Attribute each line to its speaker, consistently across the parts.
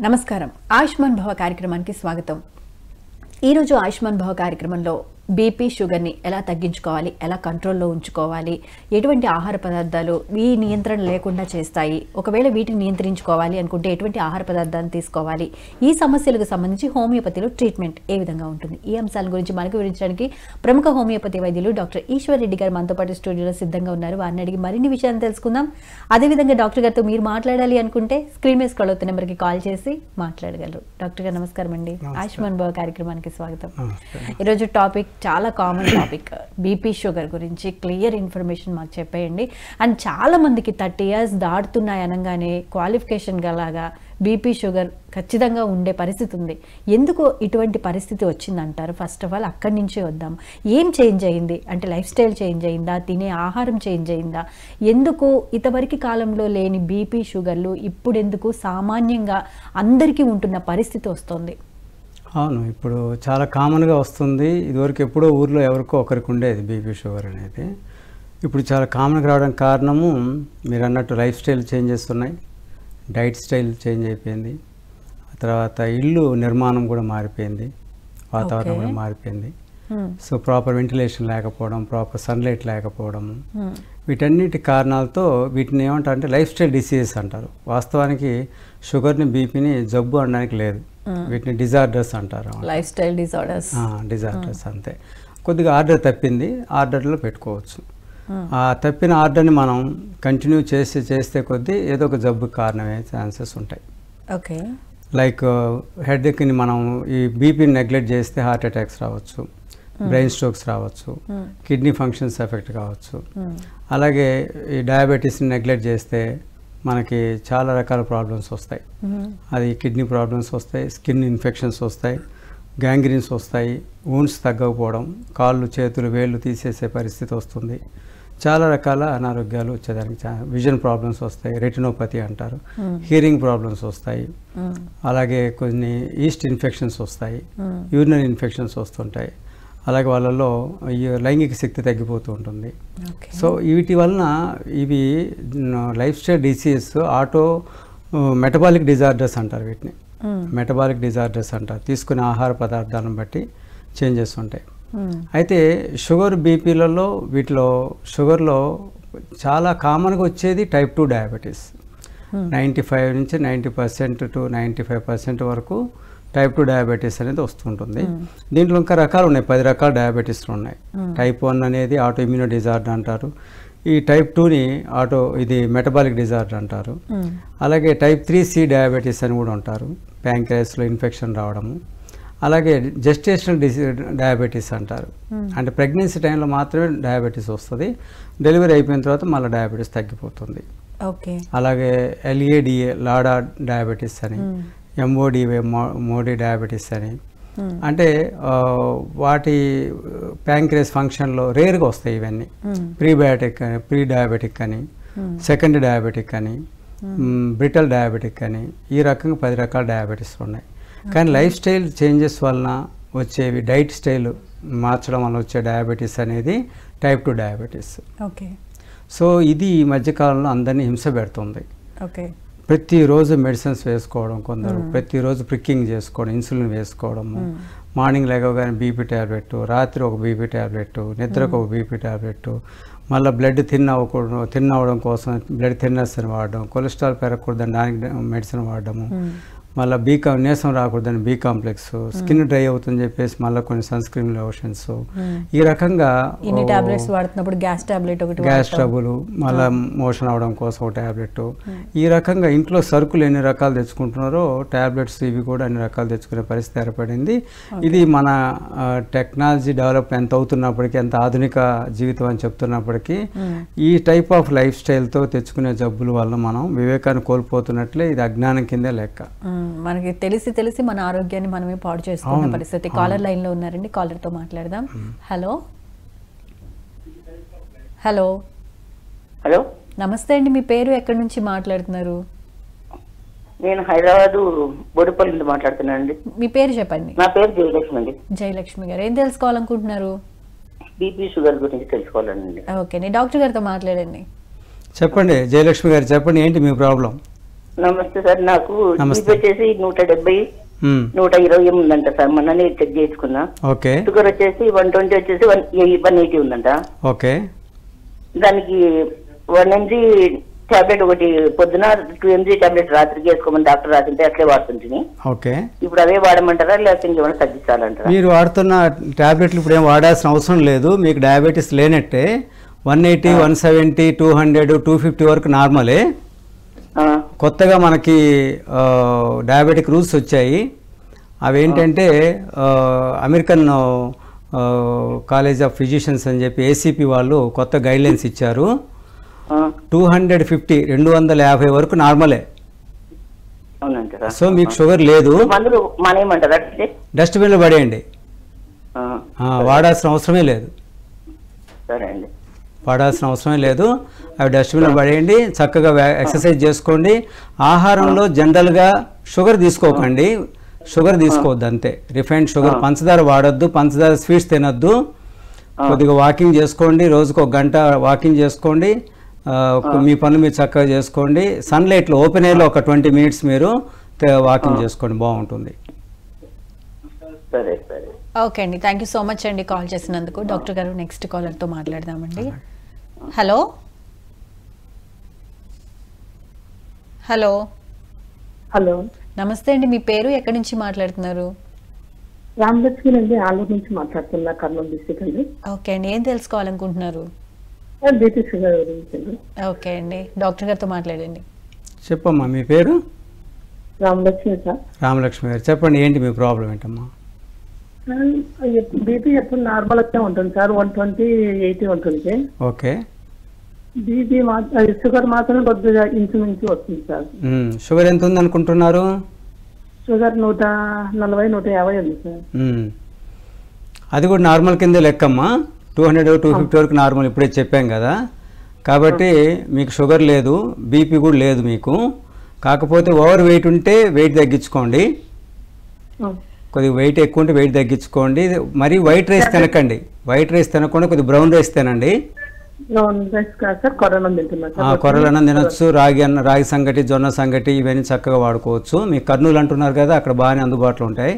Speaker 1: నమస్కారం. ఆయుష్మాన్ భవ కార్యక్రమానికి స్వాగతం. ఈ రోజు ఆయుష్మాన్ భవ కార్యక్రమంలో బీపీ షుగర్ని ఎలా తగ్గించుకోవాలి, ఎలా కంట్రోల్లో ఉంచుకోవాలి, ఎటువంటి ఆహార పదార్థాలు ఈ నియంత్రణ లేకుండా చేస్తాయి, ఒకవేళ వీటిని నియంత్రించుకోవాలి అనుకుంటే ఎటువంటి ఆహార పదార్థాలను తీసుకోవాలి, ఈ సమస్యలకు సంబంధించి హోమియోపతిలో ట్రీట్మెంట్ ఏ విధంగా ఉంటుంది, ఈ అంశాల గురించి మనకు వివరించడానికి ప్రముఖ హోమియోపతి వైద్యులు డాక్టర్ ఈశ్వర్ రెడ్డి గారు మనతో పాటు స్టూడియోలో సిద్ధంగా ఉన్నారు. వారిని అడిగి మరిన్ని విషయాలు తెలుసుకుందాం. అదేవిధంగా డాక్టర్ గారితో మీరు మాట్లాడాలి అనుకుంటే స్క్రీన్ మీద స్క్రోల్ అవుతున్న నెంబర్కి కాల్ చేసి మాట్లాడగలరు. డాక్టర్ గారు నమస్కారం అండి. ఆయుష్మాన్ భవ కార్యక్రమానికి స్వాగతం. ఈరోజు టాపిక్ చాలా కామన్ టాపిక్, బీపీ షుగర్ గురించి క్లియర్ ఇన్ఫర్మేషన్ మాకు చెప్పేయండి. అండ్ చాలా మందికి 30 years దాటుతున్నాయి అనగానే క్వాలిఫికేషన్ గలాగా బీపీ షుగర్ ఖచ్చితంగా ఉండే పరిస్థితి ఉంది. ఎందుకు ఇటువంటి పరిస్థితి వచ్చిందంటారు? ఫస్ట్ ఆఫ్ ఆల్ అక్కడి నుంచే వద్దాం. ఏం చేంజ్ అయింది అంటే లైఫ్ స్టైల్ చేంజ్ అయిందా, తినే ఆహారం చేంజ్ అయిందా, ఎందుకు ఇంతవరకు కాలంలో లేని బీపీ షుగర్లు ఇప్పుడు ఎందుకు సామాన్యంగా అందరికీ ఉంటున్న పరిస్థితి వస్తుంది?
Speaker 2: అవును, ఇప్పుడు చాలా కామన్గా వస్తుంది. ఇదివరకు ఎప్పుడో ఊర్లో ఎవరికో ఒకరికి ఉండేది బీపీ షుగర్ అనేది. ఇప్పుడు చాలా కామన్గా రావడానికి కారణము మీరు అన్నట్టు లైఫ్ స్టైల్ చేంజెస్ ఉన్నాయి, డైట్ స్టైల్ చేంజ్ అయిపోయింది, తర్వాత ఇల్లు నిర్మాణం కూడా మారిపోయింది, వాతావరణం కూడా మారిపోయింది. సో ప్రాపర్ వెంటిలేషన్ లేకపోవడం, ప్రాపర్ సన్లైట్ లేకపోవడము, వీటన్నిటి కారణాలతో వీటిని ఏమంటారు అంటే లైఫ్ స్టైల్ డిసీజెస్ అంటారు. వాస్తవానికి షుగర్ని బీపీని జబ్బు అనడానికి లేదు, వీటిని డిజార్డర్స్ అంటారు.
Speaker 1: లైఫ్ స్టైల్
Speaker 2: డిజార్డర్స్ అంతే. కొద్దిగా ఆర్డర్ తప్పింది, ఆర్డర్లో పెట్టుకోవచ్చు. ఆ తప్పిన ఆర్డర్ని మనం కంటిన్యూ చేస్తే కొద్దీ ఏదో ఒక జబ్బుకి కారణమయ్యే ఛాన్సెస్ ఉంటాయి.
Speaker 1: ఓకే,
Speaker 2: లైక్ హెడ్ఏక్ని మనం ఈ బీపీని నెగ్లెక్ట్ చేస్తే హార్ట్ అటాక్స్ రావచ్చు, బ్రెయిన్ స్ట్రోక్స్ రావచ్చు, కిడ్నీ ఫంక్షన్స్ ఎఫెక్ట్ కావచ్చు. అలాగే ఈ డయాబెటీస్ని నెగ్లెక్ట్ చేస్తే మనకి చాలా రకాల ప్రాబ్లమ్స్ వస్తాయి. అది కిడ్నీ ప్రాబ్లమ్స్ వస్తాయి, స్కిన్ ఇన్ఫెక్షన్స్ వస్తాయి, గ్యాంగ్రీన్స్ వస్తాయి, వూండ్స్ తగ్గకపోవడం, కాళ్ళు చేతులు వేళ్ళు తీసేసే పరిస్థితి వస్తుంది. చాలా రకాల అనారోగ్యాలు వచ్చేదానికి విజన్ ప్రాబ్లమ్స్ వస్తాయి, రెటినోపతి అంటారు, హియరింగ్ ప్రాబ్లమ్స్ వస్తాయి, అలాగే కొన్ని ఈస్ట్ ఇన్ఫెక్షన్స్ వస్తాయి, యూరినరీ ఇన్ఫెక్షన్స్ వస్తుంటాయి. అలాగే వాళ్ళలో ఈ లైంగిక శక్తి తగ్గిపోతూ ఉంటుంది. సో వీటి వలన ఇవి life style diseases, metabolic disorders అంటారు వీటిని. మెటబాలిక్ డిజార్డర్స్ అంటారు, తీసుకునే ఆహార పదార్థాలను బట్టి చేంజెస్ ఉంటాయి. అయితే షుగర్ బీపీలలో వీటిలో షుగర్లో చాలా కామన్గా వచ్చేది టైప్ 2 డయాబెటీస్. 95 నుంచి 90% టు 95% వరకు టైప్ 2 డయాబెటీస్ అనేది వస్తుంటుంది. దీంట్లో ఇంకా రకాలు ఉన్నాయి, 10 రకాల డయాబెటీస్లు ఉన్నాయి. టైప్ 1 అనేది ఆటో ఇమ్యూనో డిజార్డర్ అంటారు. ఈ టైప్ 2ని ఇది మెటబాలిక్ డిజార్డర్ అంటారు. అలాగే టైప్ 3C డయాబెటీస్ అని కూడా ఉంటారు, ప్యాంక్రియాస్లో ఇన్ఫెక్షన్ రావడము. అలాగే జెస్టేషనల్ డయాబెటీస్ అంటారు, అంటే ప్రెగ్నెన్సీ టైంలో మాత్రమే డయాబెటీస్ వస్తుంది, డెలివరీ అయిపోయిన తర్వాత మళ్ళీ డయాబెటీస్ తగ్గిపోతుంది. అలాగే LADA లాడా డయాబెటీస్ అని, MODA మోడీ డయాబెటీస్ అని, అంటే వాటి ప్యాంక్రియాస్ ఫంక్షన్లో రేర్గా వస్తాయి ఇవన్నీ. ప్రీ డయాబెటిక్ అని, సెకండ్ డయాబెటిక్ అని, బ్రిటల్ డయాబెటిక్ అని, ఈ రకంగా 10 రకాల డయాబెటీస్ ఉన్నాయి. కానీ లైఫ్ స్టైల్ చేంజెస్ వలన వచ్చేవి, డైట్ స్టైల్ మార్చడం వల్ల వచ్చే డయాబెటీస్ అనేది టైప్ 2 డయాబెటీస్. సో ఇది ఈ మధ్యకాలంలో అందరినీ హింస పెడుతుంది. ప్రతిరోజు మెడిసిన్స్ వేసుకోవడం, కొందరు ప్రతిరోజు ప్రిక్కింగ్ చేసుకోవడం, ఇన్సులిన్ వేసుకోవడము, మార్నింగ్ లేవగానే బీపీ ట్యాబ్లెట్, రాత్రి ఒక బీపీ ట్యాబ్లెట్, నిద్రకు ఒక బీపీ ట్యాబ్లెట్, మళ్ళీ బ్లడ్ థిన్ అవ్వడం కోసం బ్లడ్ థిన్నర్స్ అని వాడడం, కొలెస్ట్రాల్ పెరగకూడదని దానికి మెడిసిన్ వాడడము, మళ్ళీ నీరసం రాకూడదని బీ కాంప్లెక్స్, స్కిన్ డ్రై అవుతుందని చెప్పేసి మళ్ళీ కొన్ని సన్ స్క్రీన్ లోషన్స్, ఈ రకంగా గ్యాస్ ట్రబుల్, మళ్ళీ మోషన్ అవడం కోసం ఒక ట్యాబ్లెట్, ఈ రకంగా ఇంట్లో సరుకులు ఎన్ని రకాలు తెచ్చుకుంటున్నారో ట్యాబ్లెట్స్ ఇవి కూడా అన్ని రకాలు తెచ్చుకునే పరిస్థితి ఏర్పడింది. ఇది మన టెక్నాలజీ డెవలప్ ఎంత అవుతున్నప్పటికీ, ఎంత ఆధునిక జీవితం అని చెప్తున్నప్పటికీ, ఈ టైప్ ఆఫ్ లైఫ్ స్టైల్తో తెచ్చుకునే జబ్బుల వల్ల మనం వివేకాన్ని కోల్పోతున్నట్లే ఇది అజ్ఞానం కిందే లెక్క.
Speaker 1: మనకి తెలిసి మన ఆరోగ్యాన్ని మనమే పాడు చేసుకున్న పరిస్థితి. కాలర్ లైన్ లో ఉన్నారండి, కాలర్ తో మాట్లాడదాం. హలో హలో
Speaker 3: హలో,
Speaker 1: నమస్తే అండి. మీ పేరు, ఎక్కడి నుంచి మాట్లాడుతున్నారు?
Speaker 3: నేను హైదరాబాద్ బోడుపల్లి నుంచి మాట్లాడుతున్నానండి.
Speaker 1: మీ పేరు చెప్పండి.
Speaker 3: నా పేరు జయలక్ష్మి అండి.
Speaker 1: జయలక్ష్మి గారు, ఏం తెలుసుకోవాలనుకుంటున్నారు?
Speaker 3: బీపీ షుగర్ గురించి తెలుసుకోవాలండి.
Speaker 1: ఓకే, డాక్టర్ గారితో మాట్లాడండి.
Speaker 2: చెప్పండి జయలక్ష్మి గారు, చెప్పండి ఏంటి మీ ప్రాబ్లం?
Speaker 3: నమస్తే సార్. నాకు
Speaker 2: నమస్తే.
Speaker 3: బీపీ వచ్చేసి 170 120 ఉందంట సార్. మొన్ననే చెక్ చేసుకున్నా.
Speaker 2: ఓకే
Speaker 3: షుగర్ వచ్చేసి 120 వచ్చేసి 180 ఉందంట.
Speaker 2: ఓకే
Speaker 3: దానికి 1 mg టాబ్లెట్ ఒకటి పొద్దున 2 mg టాబ్లెట్ రాత్రికి వేసుకోమని డాక్టర్ రాసింటే అట్లే వాడుతుంటుంది.
Speaker 2: ఓకే
Speaker 3: ఇప్పుడు అవే వాడమంటారా లేకపోతే ఇంకేమైనా తగ్గించాలంటారా?
Speaker 2: మీరు వాడుతున్న ట్యాబ్లెట్లు ఇప్పుడు ఏం వాడాల్సిన అవసరం లేదు. మీకు డయాబెటీస్ లేనట్టే. 180 170 200 250 వరకు నార్మలే. కొత్తగా మనకి డయాబెటిక్ రూల్స్ వచ్చాయి. అవి ఏంటంటే అమెరికన్ కాలేజ్ ఆఫ్ ఫిజిషియన్స్ అని చెప్పి ACP వాళ్ళు కొత్త గైడ్లైన్స్ ఇచ్చారు. 250 250 వరకు నార్మలే.
Speaker 3: అవునంటారా?
Speaker 2: సో మీకు షుగర్ లేదు.
Speaker 3: మందులు మానేయమంటారా?
Speaker 2: డస్ట్బిన్లో పడేయండి. వాడాల్సిన అవసరమే లేదు.
Speaker 3: సరే అండి.
Speaker 2: వాడాల్సిన అవసరమే లేదు. అవి డస్ట్బిన్లో పడేయండి. చక్కగా ఎక్సర్సైజ్ చేసుకోండి. ఆహారంలో జనరల్గా షుగర్ తీసుకోకండి. షుగర్ తీసుకోవద్దు అంతే. రిఫైన్డ్ షుగర్, పంచదార వాడొద్దు. పంచదార స్వీట్స్ తినొద్దు. కొద్దిగా వాకింగ్ చేసుకోండి. రోజుకు 1 గంట వాకింగ్ చేసుకోండి. మీ పనులు మీరు చక్కగా చేసుకోండి. సన్లైట్లో ఓపెన్ ఎయిర్లో ఒక 20 minutes మీరు వాకింగ్ చేసుకోండి. బాగుంటుంది.
Speaker 3: సరే సరే.
Speaker 1: ఓకే అండి, థ్యాంక్ యూ సో మచ్ అండి కాల్ చేసినందుకు. డాక్టర్ గారు నెక్స్ట్ కాలర్తో మాట్లాడదామండి. హలో హలో
Speaker 4: హలో,
Speaker 1: నమస్తే అండి. మీ పేరు, ఎక్కడి నుంచి మాట్లాడుతున్నారు?
Speaker 4: రామలక్ష్మి అండి, ఆలూరు నుంచి మాట్లాడుతున్నా, కర్నూలు డిస్ట్రిక్ట్ అండి.
Speaker 1: ఓకే అండి, ఏం తెలుసుకోవాలనుకుంటున్నారు?
Speaker 4: బీపీ షుగర్ గురించి అండి.
Speaker 1: ఓకే అండి, డాక్టర్ గారితో మాట్లాడండి.
Speaker 2: చెప్పమ్మా, మీ పేరు?
Speaker 4: రామలక్ష్మి సార్.
Speaker 2: రామలక్ష్మి గారు, చెప్పండి ఏంటి మీ ప్రాబ్లం ఏంటమ్మా?
Speaker 4: బీపీ ఎప్పుడు నార్మల్ గా ఉంటుంది సార్. 120/80 ఉంటుంది.
Speaker 2: ఓకే.
Speaker 4: బీపీ షుగర్ మాత్రం కొద్దిగా ఇంచుమించు వస్తుంది సార్.
Speaker 2: షుగర్ ఎంత ఉంది అనుకుంటున్నారు?
Speaker 4: షుగర్ 140 150 ఉంది సార్.
Speaker 2: అది కూడా నార్మల్ కింద లెక్కమ్మా. 200 250 వరకు నార్మల్, ఇప్పుడే చెప్పాం కదా. కాబట్టి మీకు షుగర్ లేదు, బీపీ కూడా లేదు మీకు. కాకపోతే ఓవర్ వెయిట్ ఉంటే వెయిట్ తగ్గించుకోండి. కొద్దిగా వెయిట్ ఎక్కువ ఉంటే వెయిట్ తగ్గించుకోండి. మరి వైట్ రైస్ తినకండి. వైట్ రైస్ తినకుండా కొద్దిగా బ్రౌన్ రైస్ తినండి. కొర్రలన్నం తినొచ్చు. రాగి సంగటి, జొన్న సంగటి ఇవన్నీ చక్కగా వాడుకోవచ్చు. మీకు కర్నూలు అంటున్నారు కదా, అక్కడ బాగానే అందుబాటులో ఉంటాయి.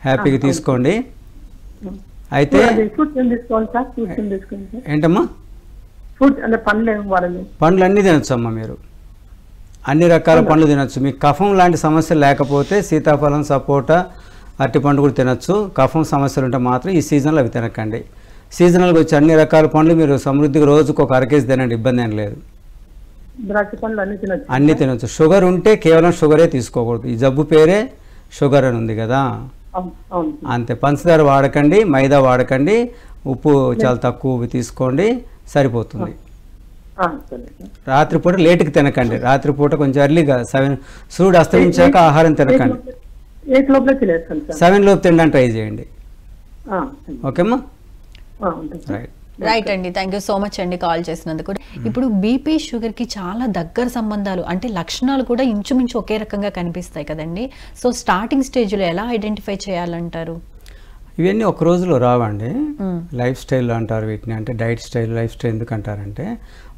Speaker 2: హ్యాపీగా తీసుకోండి. అయితే ఏంటమ్మా, పండ్లు అన్నీ తినొచ్చు అమ్మా. మీరు అన్ని రకాల పండ్లు తినొచ్చు. మీకు కఫం లాంటి సమస్యలు లేకపోతే సీతాఫలం, సపోటా, అరటిపండు కూడా తినొచ్చు. కఫం సమస్యలు ఉంటే మాత్రం ఈ సీజన్లో అవి తినకండి. సీజనల్గా వచ్చి అన్ని రకాల పండ్లు మీరు సమృద్ధిగా రోజుకు ఒక అరకేజీ తినండి, ఇబ్బంది ఏం లేదు. అన్నీ తినొచ్చు. షుగర్ ఉంటే కేవలం షుగరే తీసుకోకూడదు. ఈ జబ్బు పేరే షుగర్ అని ఉంది కదా, అంతే. పంచదార వాడకండి, మైదా వాడకండి, ఉప్పు చాలా తక్కువ తీసుకోండి, సరిపోతుంది. రాత్రిపూట లేటుకి తినకండి. రాత్రిపూట కొంచెం ఎర్లీగా 7 సూర్యుడు అస్తమించాక ఆహారం తినకండి. 7 లోపు తినడానికి ట్రై చేయండి. ఓకేమ్మా,
Speaker 1: రైట్ అండి, థ్యాంక్ యూ సో మచ్ అండి కాల్ చేసినందుకు. ఇప్పుడు బీపీ షుగర్కి చాలా దగ్గర సంబంధాలు, అంటే లక్షణాలు కూడా ఇంచుమించు ఒకే రకంగా కనిపిస్తాయి కదండి. సో స్టార్టింగ్ స్టేజ్లో ఎలా ఐడెంటిఫై చేయాలంటారు?
Speaker 2: ఇవన్నీ ఒక రోజులో రావండి. లైఫ్ స్టైల్ అంటారు వీటిని. అంటే డైట్ స్టైల్, లైఫ్ స్టైల్ ఎందుకు అంటారంటే,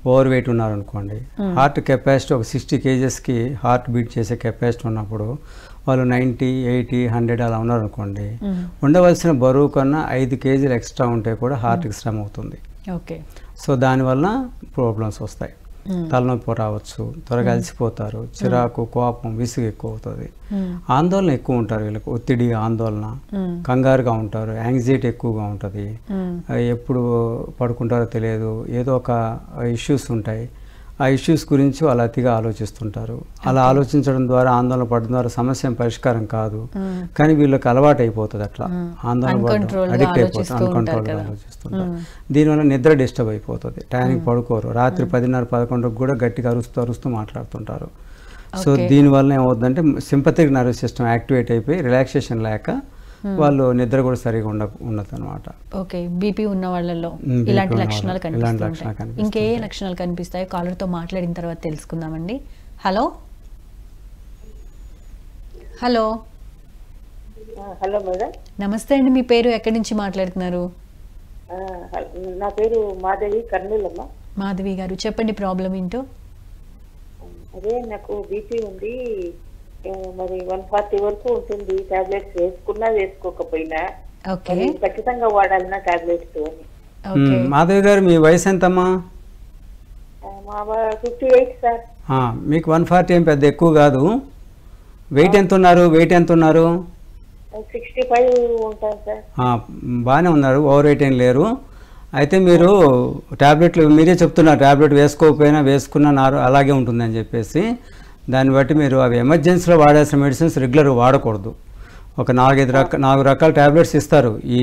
Speaker 2: ఓవర్ వెయిట్ ఉన్నారనుకోండి, హార్ట్ కెపాసిటీ ఒక 60 kgsకి హార్ట్ బీట్ చేసే కెపాసిటీ ఉన్నప్పుడు వాళ్ళు 90 80 100 అలా ఉన్నారనుకోండి, ఉండవలసిన బరువు కన్నా 5 kg ఎక్స్ట్రా ఉంటే కూడా హార్ట్కి శ్రమ అవుతుంది.
Speaker 1: ఓకే.
Speaker 2: సో దానివల్ల ప్రాబ్లమ్స్ వస్తాయి. తలనొప్పి రావచ్చు, త్వరగా అలసిపోతారు, చిరాకు, కోపం, విసుగు ఎక్కువ అవుతుంది, ఆందోళన ఎక్కువ ఉంటారు. వీళ్ళకి ఒత్తిడి, ఆందోళన, కంగారుగా ఉంటారు, యాంగ్జైటీ ఎక్కువగా ఉంటుంది, ఎప్పుడు పడుకుంటారో తెలియదు, ఏదో ఒక ఇష్యూస్ ఉంటాయి. ఆ ఇష్యూస్ గురించి వాళ్ళు అతిగా ఆలోచిస్తుంటారు. అలా ఆలోచించడం ద్వారా, ఆందోళన పడడం ద్వారా సమస్య పరిష్కారం కాదు, కానీ వీళ్ళకి అలవాటు అయిపోతుంది. అట్లా ఆందోళన పడడం, అడిక్ట్ అయిపోతుంది, అన్కంట్రోల్గా ఆలోచిస్తుంటారు. దీనివల్ల నిద్ర డిస్టర్బ్ అయిపోతుంది, టైంకి పడుకోరు, రాత్రి 10:30 11 కూడా గట్టిగా అరుస్తూ మాట్లాడుతుంటారు. సో దీనివల్ల ఏమవుతుందంటే సింపథెటిక్ నర్వస్ సిస్టమ్ యాక్టివేట్ అయిపోయి రిలాక్సేషన్ లేక వాళ్ళు నిద్ర కూడా సరిగా ఉండదు అనమాట.
Speaker 1: ఓకే. బీపీ ఉన్న వాళ్ళలో ఇలాంటి లక్షణాలు కనిపిస్తాయి. ఇంకే లక్షణాలు కనిపిస్తాయో కాలర్తో మాట్లాడిన తర్వాత తెలుసుకుందామండి. హలో హలో
Speaker 5: హలో మేడం,
Speaker 1: నమస్తే అండి. మీ పేరు, ఎక్కడి నుంచి మాట్లాడుతున్నారు?
Speaker 5: నా పేరు మాధవి, కర్నూలు అమ్మ.
Speaker 1: మాధవి గారు, చెప్పండి ప్రాబ్లం ఏంటో.
Speaker 5: అదే నాకు బీపీ ఉంది, మరి 140 వరకు ఉంటుంది. టాబ్లెట్స్ వేసుకున్నా వేసుకోకపోయినా
Speaker 1: ఓకే
Speaker 5: మరి ఖచ్చితంగా వాడాలన్నా టాబ్లెట్స్ అని.
Speaker 1: ఓకే
Speaker 2: మాధవి గారు మీ వయసు ఎంతమ్మా?
Speaker 5: మా 58 సార్.
Speaker 2: మీకు 140 ఏం పెద్ద ఎక్కువ కాదు. వెయిట్ ఎంత ఉన్నారు?
Speaker 5: 65 ఉంటాను సార్.
Speaker 2: బాగానే ఉన్నారు, ఓవర్ వెయిట్ ఏం లేరు. అయితే మీరు ట్యాబ్లెట్లు మీరే చెప్తున్నారు, ట్యాబ్లెట్ వేసుకోకపోయినా వేసుకున్న అలాగే ఉంటుందని చెప్పేసి. దాన్ని బట్టి మీరు అవి ఎమర్జెన్సీలో వాడాల్సిన మెడిసిన్స్ రెగ్యులర్ వాడకూడదు. ఒక 4 రకాల ట్యాబ్లెట్స్ ఇస్తారు ఈ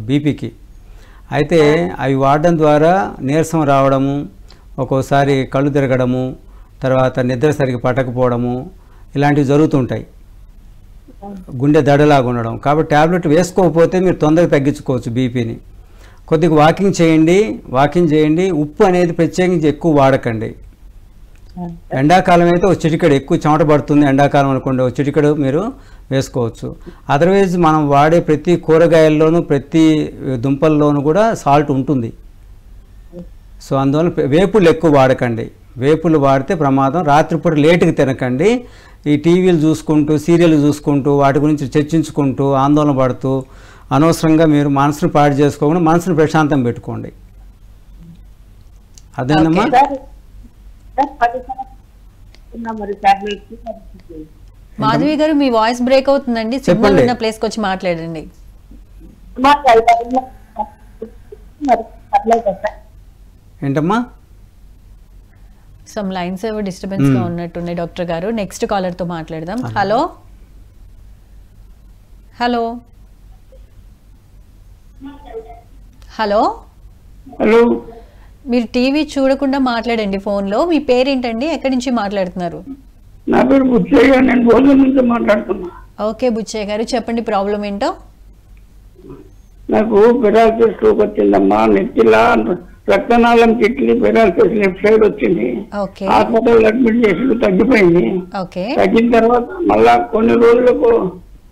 Speaker 2: బీపీకి. అయితే అవి వాడడం ద్వారా నీరసం రావడము, ఒక్కోసారి కళ్ళు తిరగడము, తర్వాత నిద్ర సరిగ్గా పట్టకపోవడము ఇలాంటివి జరుగుతుంటాయి, గుండె దడలాగా ఉండడం. కాబట్టి ట్యాబ్లెట్ వేసుకోకపోతే మీరు తొందరగా తగ్గించుకోవచ్చు బీపీని. కొద్దిగా వాకింగ్ చేయండి. ఉప్పు అనేది ప్రత్యేకించి ఎక్కువ వాడకండి. ఎండాకాలం అయితే ఒక చిటికెడు, ఎక్కువ చెమట పడుతుంది ఎండాకాలం అనుకోండి, ఒక చిటికెడు మీరు వేసుకోవచ్చు. అదర్వైజ్ మనం వాడే ప్రతి కూరగాయల్లోనూ ప్రతి దుంపల్లోనూ కూడా సాల్ట్ ఉంటుంది. సో అందువల్ల వేపులు ఎక్కువ వాడకండి. వేపులు వాడితే ప్రమాదం. రాత్రిపూట లేటుగా తినకండి. ఈ టీవీలు చూసుకుంటూ సీరియల్ చూసుకుంటూ వాటి గురించి చర్చించుకుంటూ ఆందోళన పడుతూ అనవసరంగా మీరు మనసును పాడు చేసుకోకుండా మనసును ప్రశాంతం పెట్టుకోండి. అదేనమ్మా?
Speaker 5: మరి టాబ్లెట్స్
Speaker 1: మాధవి గారు మీ వాయిస్ బ్రేక్ అవుతుందండి, సిగ్నల్ ఉన్న ప్లేస్కి వచ్చి మాట్లాడండి.
Speaker 2: ఏంటమ్మా?
Speaker 1: సమ్ లైన్స్ ఏవో డిస్టర్బెన్స్ గా ఉన్నట్టున్నాయి డాక్టర్ గారు. నెక్స్ట్ కాలర్ తో మాట్లాడదాం. హలో హలో హలో
Speaker 4: హలో,
Speaker 1: మీరు టీవీ చూడకుండా మాట్లాడండి ఫోన్లో. మీ పేరేంటండి, ఎక్కడి నుంచి మాట్లాడుతున్నారు?
Speaker 4: నా పేరు బుచ్చయ్య, నేను భోజనం నుంచి మాట్లాడుతున్నా.
Speaker 1: ఓకే బుచ్చయ్య గారు, చెప్పండి ప్రాబ్లం ఏంటో.
Speaker 4: నాకు పెరాలసిస్ స్ట్రోక్ వచ్చిందమ్మా. నెత్తిలా రక్తనాళం కిట్లి పెరాలసిస్ లెఫ్ట్ సైడ్ వచ్చింది.
Speaker 1: ఓకే
Speaker 4: హాస్పిటల్ అడ్మిట్ చేసి తగ్గిపోయింది.
Speaker 1: ఓకే
Speaker 4: తగ్గిన తర్వాత మళ్ళా కొన్ని రోజులకు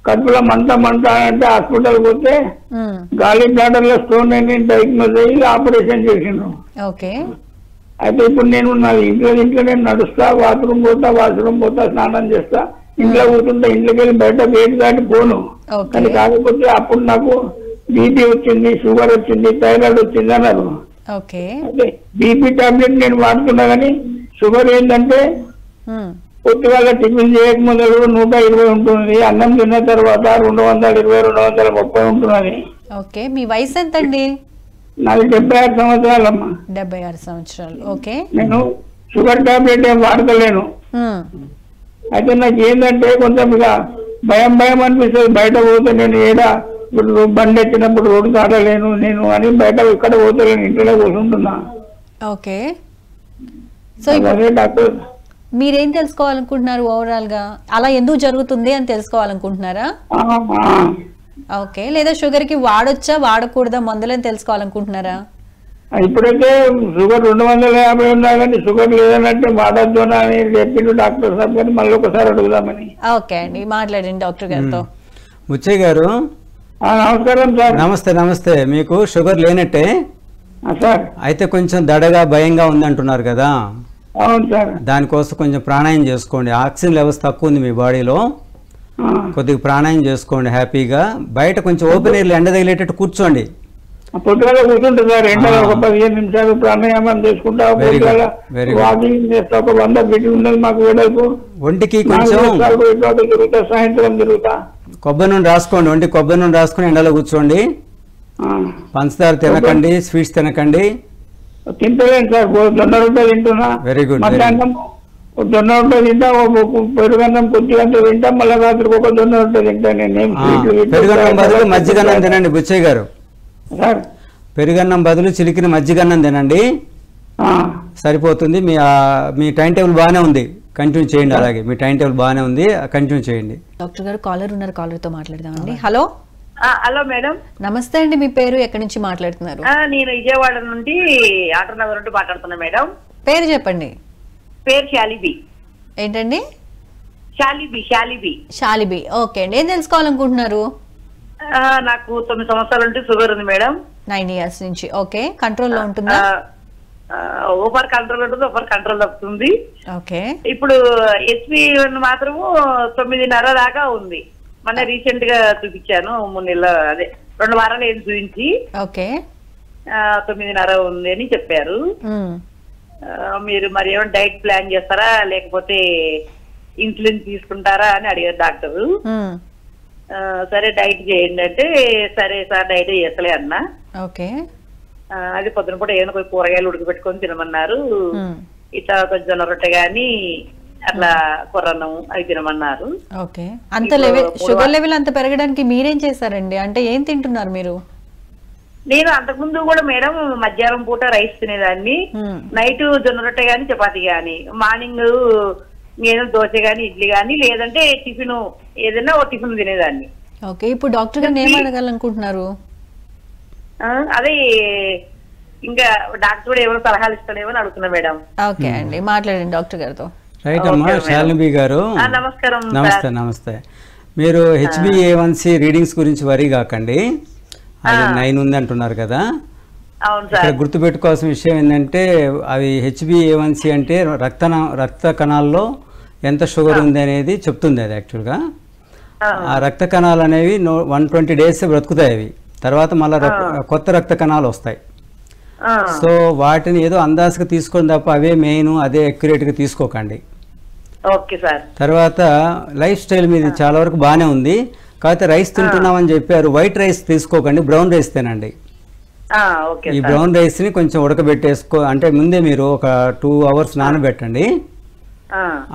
Speaker 4: కడుపులో మంట అంటే హాస్పిటల్ పోతే గాలి బ్లాడర్ లో స్టోన్ అని డయాగ్నోజ్ అయ్యి ఆపరేషన్ చేసిండ్రు.
Speaker 1: ఓకే
Speaker 4: అయితే ఇప్పుడు నేను నా ఇంట్లో నేను నడుస్తా, వాష్రూమ్ పోతా, స్నానం చేస్తా, ఇంట్లో కూర్చుంటా. ఇంట్లోకి వెళ్ళి బయట వేడి దాటి పోను. కానీ కాకపోతే అప్పుడు నాకు బీపీ వచ్చింది, షుగర్ వచ్చింది, థైరాయిడ్ వచ్చింది అన్నారు.
Speaker 1: ఓకే
Speaker 4: అయితే బీపీ టాబ్లెట్ నేను వాడుతున్నా కానీ షుగర్ ఏంటంటే పొద్దుగాల టిఫిన్ చేయక ముందు 120 ఉంటుంది, అన్నం తిన్న తర్వాత 220, 230 ఉంటున్నది.
Speaker 1: ఓకే మీ వయసు ఎంతండి?
Speaker 4: నాకు 76 సంవత్సరాలమ్మా.
Speaker 1: 76 సంవత్సరాలు. ఓకే
Speaker 4: నేను షుగర్ టాబ్లెట్ ఏం వాడతలేను. అయితే నాకు ఏంటంటే కొంచెం ఇక భయం అనిపిస్తుంది. బయట పోతే నేను ఇప్పుడు బండి ఎక్కినప్పుడు రోడ్డు దాటలేను నేను అని బయట ఇక్కడ పోతలేను, ఇంట్లో కూర్చుంటున్నా.
Speaker 1: ఓకే సో
Speaker 4: డాక్టర్
Speaker 1: మీరేం తెలుసుకోవాలనుకుంటున్నారు ఓవరాల్ గా? అలా ఎందుకు జరుగుతుంది అని తెలుసుకోవాలనుకుంటున్నారా? ఓకే, లేదా షుగర్ కి వాడొచ్చా వాడకూడదా మందులని తెలుసుకోవాలనుకుంటున్నారా?
Speaker 4: ఇప్పుడైతే షుగర్ 250 ఉన్నా కానీ షుగర్ లేదనంటే వాడద్దు అని చెప్పిండు డాక్టర్ సార్, కానీ మళ్ళీ ఒకసారి అడుగుదామని.
Speaker 1: ఓకే అండి, మాట్లాడండి డాక్టర్ గారితో.
Speaker 2: బుచ్చయ్య గారు
Speaker 4: నమస్కారం సార్.
Speaker 2: నమస్తే. మీకు షుగర్ లేనట్టే
Speaker 4: సార్.
Speaker 2: అయితే కొంచెం దడగా భయంగా ఉంది అంటున్నారు కదా.
Speaker 4: అవును సార్.
Speaker 2: దానికోసం కొంచెం ప్రాణాయామం చేసుకోండి. ఆక్సిజన్ లెవెల్స్ తక్కువ ఉంది మీ బాడీలో, కొద్దిగా ప్రాణాయామం చేసుకోండి హ్యాపీగా. బయట కొంచెం ఓపెన్ ఎయిర్లో ఎండ తగిలేటట్టు కూర్చోండి.
Speaker 4: పొద్దుగాల కూర్చుంటా సార్, ఎండలో ఒక 15 నిమిషాలు ప్రాణాయామం చేసుకుంటా, పొద్దుగాల వాకింగ్ చేస్తా. ఒక 100 ఫీట్ ఉన్నది మాకు వెడల్పు.
Speaker 2: ఒంటికి కొంచెం
Speaker 4: తిరుగుతా, సాయంత్రం తిరుగుతా.
Speaker 2: కొబ్బరి నూనె రాసుకోండి, ఒంటికి కొబ్బరి నూనె రాసుకొని ఎండలో కూర్చోండి. పంచదార తినకండి, స్వీట్స్ తినకండి.
Speaker 4: తింటలేను సార్, జొన్న రొట్టె తింటున్నా.
Speaker 2: Very good.
Speaker 4: మధ్యాహ్నం జొన్న రొట్టె తింటా, పెరుగన్నం కొద్దిగా తింటా, మళ్ళీ రాత్రికి ఒక జొన్న రొట్టె తింటా. నేను
Speaker 2: పెరుగన్నం బదులు మజ్జిగన్నం తినండి బుచ్చయ్య గారు.
Speaker 4: సార్
Speaker 2: పెరుగన్నం బదులు చిలికిన మజ్జిగన్నం తినండి, సరిపోతుంది. మీ టైం టేబుల్ బాగానే ఉంది, కంటిన్యూ చేయండి. అలాగే మీ టైం టేబుల్ బాగానే ఉంది, కంటిన్యూ చేయండి.
Speaker 1: డాక్టర్ గారు కాలర్ ఉన్నారు, కాలర్తో మాట్లాడదామండి. Hello
Speaker 5: hello madam.
Speaker 1: నమస్తే అండి, మీ పేరు ఎక్కడి నుంచి మాట్లాడుతున్నారు?
Speaker 5: నేను విజయవాడ నుండి ఆటోనగర్ నుండి మాట్లాడుతున్నా మేడం.
Speaker 1: పేరు చెప్పండి.
Speaker 5: పేరు శాలిబి.
Speaker 1: ఏంటండి?
Speaker 5: శాలిబి.
Speaker 1: ఓకే అండి, ఏం తెలుసుకోవాలనుకుంటున్నారు?
Speaker 5: నాకు 9 సంవత్సరాల నుండి షుగర్ ఉంది మేడం.
Speaker 1: 9 years నుంచి. ఓకే, కంట్రోల్లో ఉంటుందా?
Speaker 5: ఓవర్ కంట్రోల్ ఉంటుంది, ఓవర్ కంట్రోల్ తప్పుతుంది.
Speaker 1: ఓకే.
Speaker 5: ఇప్పుడు HB1 మాత్రము 9.5 దాకా ఉంది. మొన్న రీసెంట్ గా చూపించాను, 3 నెలల అదే 2 వారాలు ఏం చూపించి
Speaker 1: ఓకే
Speaker 5: 9.5 ఉంది అని చెప్పారు. మీరు మరి ఏమైనా డైట్ ప్లాన్ చేస్తారా లేకపోతే ఇన్సులిన్ తీసుకుంటారా అని అడిగారు డాక్టరు. సరే డైట్ చేయండి అంటే సరే సార్ డైట్ చేస్తలే అన్నా.
Speaker 1: ఓకే.
Speaker 5: అది పొద్దున పూట ఏమైనా పోయి కూరగాయలు ఉడకబెట్టుకొని తినమన్నారు. ఇట్లా జొన్న రొట్టె గాని అట్లా కొర్రన్నం అవి తినమన్నారు.
Speaker 1: ఓకే. అంత లెవెల్ షుగర్ లెవెల్ అంత పెరగడానికి మీరేం చేశారండి? అంటే ఏం తింటున్నారు మీరు?
Speaker 5: నేను అంతకుముందు కూడా మేడం మధ్యాహ్నం పూట రైస్ తినేదాన్ని, నైట్ జొన్న రొట్టె గాని చపాతి గాని, మార్నింగ్ ఏదో దోశ గాని ఇడ్లీ గాని లేదంటే టిఫిన్ ఏదైనా ఓ టిఫిన్ తినేదాన్ని.
Speaker 1: ఓకే. ఇప్పుడు డాక్టర్ గారిని ఏం అడగాలనుకుంటున్నారు?
Speaker 5: అదే ఇంకా డాక్టర్ కూడా ఏమైనా సలహాలు ఇస్తాడేమో అని అడుగుతున్నా మేడం.
Speaker 1: ఓకే అండి, మాట్లాడండి డాక్టర్ గారితో.
Speaker 2: రైట్ అమ్మా. శాలిని గారు
Speaker 5: నమస్కారం.
Speaker 2: నమస్తే. నమస్తే. మీరు HbA1c రీడింగ్స్ గురించి వరీ కాకండి, అది 9 ఉంది అంటున్నారు కదా. ఇక్కడ గుర్తుపెట్టుకోవాల్సిన విషయం ఏంటంటే అవి HbA1c అంటే రక్త కణాల్లో ఎంత షుగర్ ఉంది అనేది చెప్తుంది. అది యాక్చువల్గా ఆ రక్త కణాలు అనేవి 120 days బ్రతుకుతాయి. అవి తర్వాత మళ్ళీ కొత్త రక్త కణాలు వస్తాయి. సో వాటిని ఏదో అందాజుగా తీసుకొని తప్ప అవే మెయిన్ అదే అక్యురేట్గా తీసుకోకండి. తర్వాత లైఫ్ స్టైల్ మీద చాలా వరకు బాగానే ఉంది, కాకపోతే రైస్ తింటున్నామని చెప్పారు. వైట్ రైస్ తీసుకోకండి, బ్రౌన్ రైస్ తినండి. ఈ బ్రౌన్ రైస్ని కొంచెం ఉడకబెట్టేసుకో, అంటే ముందే మీరు ఒక 2 hours నానబెట్టండి.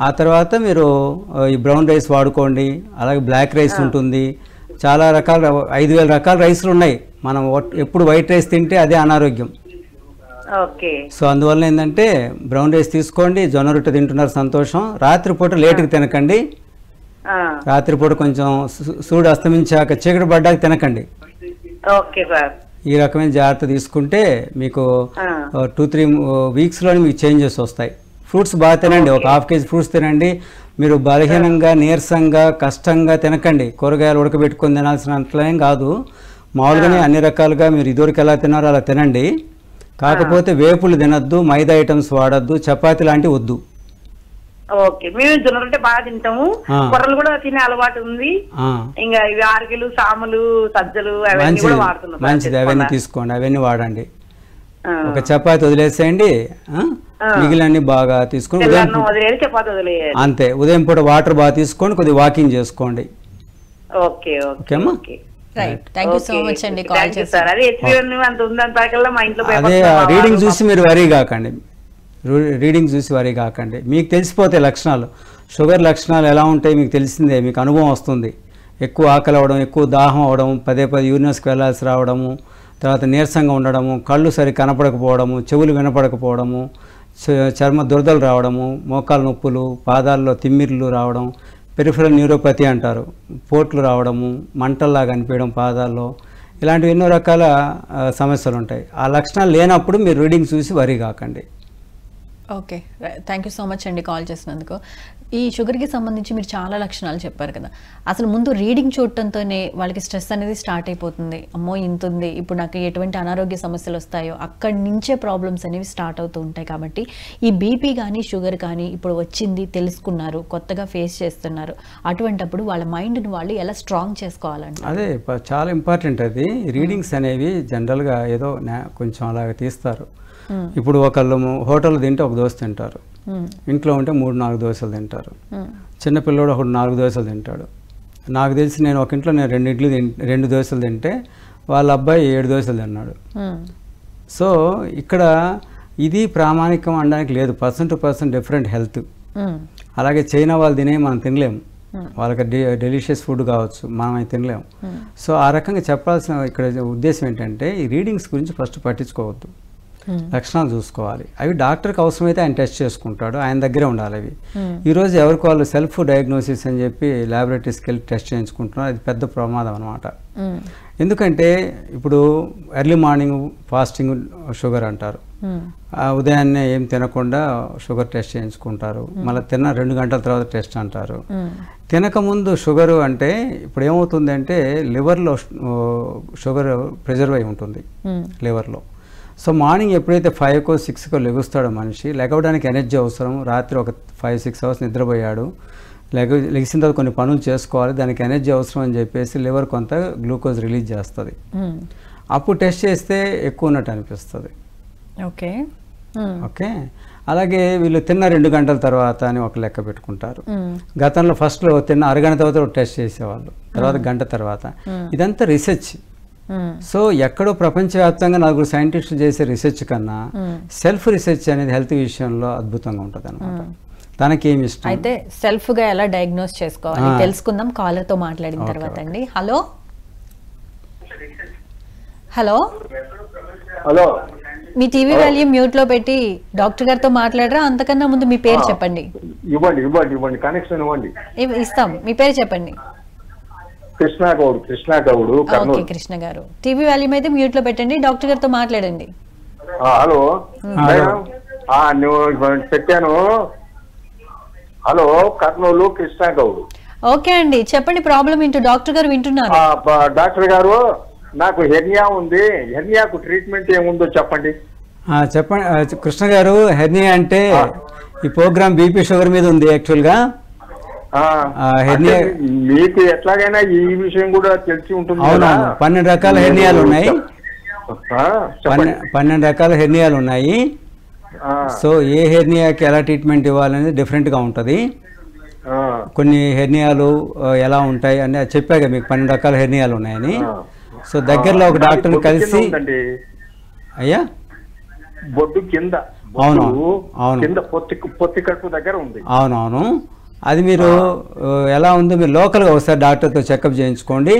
Speaker 2: ఆ తర్వాత మీరు ఈ బ్రౌన్ రైస్ వాడుకోండి. అలాగే బ్లాక్ రైస్ ఉంటుంది, చాలా రకాల 5000 రకాల రైస్లు ఉన్నాయి. మనం ఎప్పుడు వైట్ రైస్ తింటే అదే అనారోగ్యం. సో అందువల్ల ఏంటంటే బ్రౌన్ రైస్ తీసుకోండి. జొన్న రొట్టె తింటున్నారు, సంతోషం. రాత్రిపూట లేటుగా తినకండి. రాత్రిపూట కొంచెం సూడు అస్తమించాక చీకటి పడ్డాక తినకండి. ఈ రకమైన జాగ్రత్త తీసుకుంటే మీకు 2-3 weeksలోనే మీకు చేంజెస్ వస్తాయి. ఫ్రూట్స్ బాగా తినండి, ఒక 1/2 kg ఫ్రూట్స్ తినండి. మీరు బలహీనంగా నీరసంగా కష్టంగా తినకండి. కూరగాయలు ఉడకబెట్టుకొని తినాల్సినట్లేం కాదు, మామూలుగానే అన్ని రకాలుగా మీరు ఇదివరకు ఎలా తినారో అలా తినండి. కాకపోతే వేపులు తినద్దు, మైదా ఐటమ్స్ వాడద్దు, చపాతీ లాంటివి వద్దు.
Speaker 5: మేము జొన్న రొట్టె బాగా తింటాము, కొర్రలు కూడా తినే అలవాటు ఉంది. ఇంకా ఇవి ఆర్గిలు, సాములు, సజ్జలు అవన్నీ కూడా వాడుతున్నాం.
Speaker 2: మంచిది, అవన్నీ తీసుకోండి, అవన్నీ వాడండి. ఒక చపాతి వదిలేసేయండి, మిగిలిన బాగా తీసుకొని అంతే. ఉదయం పూట వాటర్ బాగా తీసుకోండి, కొద్దిగా వాకింగ్ చేసుకోండి. ఓకేమ్మా. అదే రీడింగ్ చూసి మీరు వరీ కాకండి, రీడింగ్ చూసి వరీ కాకండి. మీకు తెలిసిపోతాయి లక్షణాలు, షుగర్ లక్షణాలు ఎలా ఉంటాయి మీకు తెలిసిందే, మీకు అనుభవం వస్తుంది. ఎక్కువ ఆకలి అవ్వడం, ఎక్కువ దాహం అవ్వడం, పదే యూరినర్స్కి వెళ్ళాల్సి రావడము, తర్వాత నీరసంగా ఉండడము, కళ్ళు సరి కనపడకపోవడము, చెవులు వినపడకపోవడము, చర్మ దురదలు రావడము, మోకాలు నొప్పులు, పాదాల్లో తిమ్మిర్లు రావడం, పెరిఫెరల్ న్యూరోపతి అంటారు, పోట్లు రావడము, మంటల్లాగా అనిపించడం పాదాల్లో, ఇలాంటివి ఎన్నో రకాల సమస్యలు ఉంటాయి. ఆ లక్షణాలు లేనప్పుడు మీరు రీడింగ్ చూసి వరీ కాకండి.
Speaker 1: Okay, thank you so much అండి కాల్ చేసినందుకు. ఈ షుగర్కి సంబంధించి మీరు చాలా లక్షణాలు చెప్పారు కదా. అసలు ముందు రీడింగ్ చూడటంతోనే వాళ్ళకి స్ట్రెస్ అనేది స్టార్ట్ అయిపోతుంది. అమ్మో ఇంత ఉంది, ఇప్పుడు నాకు ఎటువంటి అనారోగ్య సమస్యలు వస్తాయో అక్కడి నుంచే ప్రాబ్లమ్స్ అనేవి స్టార్ట్ అవుతూ ఉంటాయి. కాబట్టి ఈ బీపీ కానీ షుగర్ కానీ ఇప్పుడు వచ్చింది, తెలుసుకున్నారు, కొత్తగా ఫేస్ చేస్తున్నారు, అటువంటప్పుడు వాళ్ళ మైండ్ని వాళ్ళు ఎలా స్ట్రాంగ్ చేసుకోవాలంటే
Speaker 2: అదే చాలా ఇంపార్టెంట్. అది రీడింగ్స్ అనేవి జనరల్గా ఏదో కొంచెం అలాగ తీస్తారు. ఇప్పుడు ఒకళ్ళు హోటల్ తింటే ఒక దోశ తింటారు, ఇంట్లో ఉంటే 3-4 దోశలు తింటారు. చిన్నపిల్లడు ఒకడు 4 దోశలు తింటాడు. నాకు తెలిసి నేను ఒక ఇంట్లో 2 దోశలు తింటే వాళ్ళ అబ్బాయి 7 దోశలు తిన్నాడు. సో ఇక్కడ ఇది ప్రామాణికం అనడానికి లేదు, person to person different health. అలాగే చైనా వాళ్ళు తినే మనం తినలేము, వాళ్ళకి డెలిషియస్ ఫుడ్ కావచ్చు, మనమైతే తినలేము. సో ఆ రకంగా చెప్పాల్సిన ఇక్కడ ఉద్దేశం ఏంటంటే ఈ రీడింగ్స్ గురించి ఫస్ట్ పట్టించుకోవద్దు, లక్షణాలు చూసుకోవాలి. అవి డాక్టర్కి అవసరమైతే ఆయన టెస్ట్ చేసుకుంటాడు, ఆయన దగ్గరే ఉండాలి. అవి ఈరోజు ఎవరికి వాళ్ళు సెల్ఫ్ డయాగ్నోసిస్ అని చెప్పి ల్యాబొరేటరీస్కి వెళ్ళి టెస్ట్ చేయించుకుంటున్నారు, అది పెద్ద ప్రమాదం అనమాట. ఎందుకంటే ఇప్పుడు ఎర్లీ మార్నింగ్ ఫాస్టింగ్ షుగర్ అంటారు, ఉదయాన్నే ఏం తినకుండా షుగర్ టెస్ట్ చేయించుకుంటారు, మళ్ళీ తిన్న 2 గంటల తర్వాత టెస్ట్ అంటారు. తినకముందు షుగరు అంటే ఇప్పుడు ఏమవుతుందంటే లివర్లో షుగర్ ప్రిజర్వ్ అయి ఉంటుంది లివర్లో. సో మార్నింగ్ ఎప్పుడైతే 5కో 6కో లెగుస్తాడో మనిషి, లెగవడానికి ఎనర్జీ అవసరం. రాత్రి ఒక 5-6 అవర్స్ నిద్రపోయాడు, లెగిసిన తర్వాత కొన్ని పనులు చేసుకోవాలి, దానికి ఎనర్జీ అవసరం అని చెప్పేసి లివర్ కొంత గ్లూకోజ్ రిలీజ్ చేస్తుంది. అప్పుడు టెస్ట్ చేస్తే ఎక్కువ ఉన్నట్టు అనిపిస్తుంది.
Speaker 1: ఓకే
Speaker 2: ఓకే, అలాగే వీళ్ళు తిన్న 2 గంటల తర్వాత అని ఒక లెక్క పెట్టుకుంటారు. గతంలో ఫస్ట్లో తిన్న అరగంట తర్వాత టెస్ట్ చేసేవాళ్ళు, తర్వాత గంట తర్వాత. ఇదంతా రిసెర్చ్. సో ఎక్కడో ప్రపంచవ్యాప్తంగా 4 సైంటిస్టులు చేసే రిసెర్చ్ కన్నా సెల్ఫ్ రిసెర్చ్ అనేది హెల్త్ విషయంలో అద్భుతంగా ఉంటుంది అనమాట. తనకేమి ఇష్టం
Speaker 1: అయితే సెల్ఫ్ గా ఎలా డయాగ్నోస్ చేసుకోవాలి తెలుసుకుందాం కాలర్ తో మాట్లాడిన తర్వాత అండి. హలో హలో
Speaker 6: హలో,
Speaker 1: మీ టీవీ వాల్యూమ్ మ్యూట్ లో పెట్టి డాక్టర్ గారితో మాట్లాడరా? అంతకన్నా ముందు మీ పేరు చెప్పండి.
Speaker 6: ఇవ్వండి కనెక్షన్ ఇవ్వండి.
Speaker 1: ఇస్తాం, మీ పేరు చెప్పండి.
Speaker 6: కృష్ణ గౌడు
Speaker 1: ఓకే కృష్ణ గారు, టీవీ వాల్యూమ్ అయితే మ్యూట్ లో పెట్టండి, డాక్టర్ గారితో మాట్లాడండి.
Speaker 6: హలో మేడం, నువ్వు పెట్టాను. హలో, కర్నూలు కృష్ణ గౌడు.
Speaker 1: ఓకే అండి, చెప్పండి ప్రాబ్లం ఏంటో, డాక్టర్ గారు వింటున్నారు.
Speaker 6: డాక్టర్ గారు, నాకు హెర్నియా ఉంది, హెర్నియాకు ట్రీట్మెంట్ ఏముందో చెప్పండి.
Speaker 2: చెప్పండి కృష్ణ గారు. హెర్నియా అంటే ఈ ప్రోగ్రామ్ బీపీ షుగర్ మీద ఉంది యాక్చువల్గా. హెర్నియా
Speaker 6: మీకు ఎట్లాగైనా ఈ విషయం కూడా తెలిసి ఉంటుంది.
Speaker 2: అవునా, 12 రకాల హెర్నియాలు ఉన్నాయి. 12 రకాల హెర్నియాలు ఉన్నాయి. సో ఏ హెర్నియాకి ఎలా ట్రీట్మెంట్ ఇవ్వాలనేది డిఫరెంట్గా ఉంటుంది. కొన్ని హెర్నియాలు ఎలా ఉంటాయి అని చెప్పాక మీకు 12 రకాల హెర్నియాలు ఉన్నాయని. సో దగ్గరలో ఒక డాక్టర్ని కలిసి అయ్యా
Speaker 6: బొడ్డు కింద,
Speaker 2: అవును
Speaker 6: కింద పొత్తి కడుపు దగ్గర ఉంది.
Speaker 2: అవునవును, అది మీరు ఎలా ఉందో మీరు లోకల్గా ఒకసారి డాక్టర్తో చెకప్ చేయించుకోండి,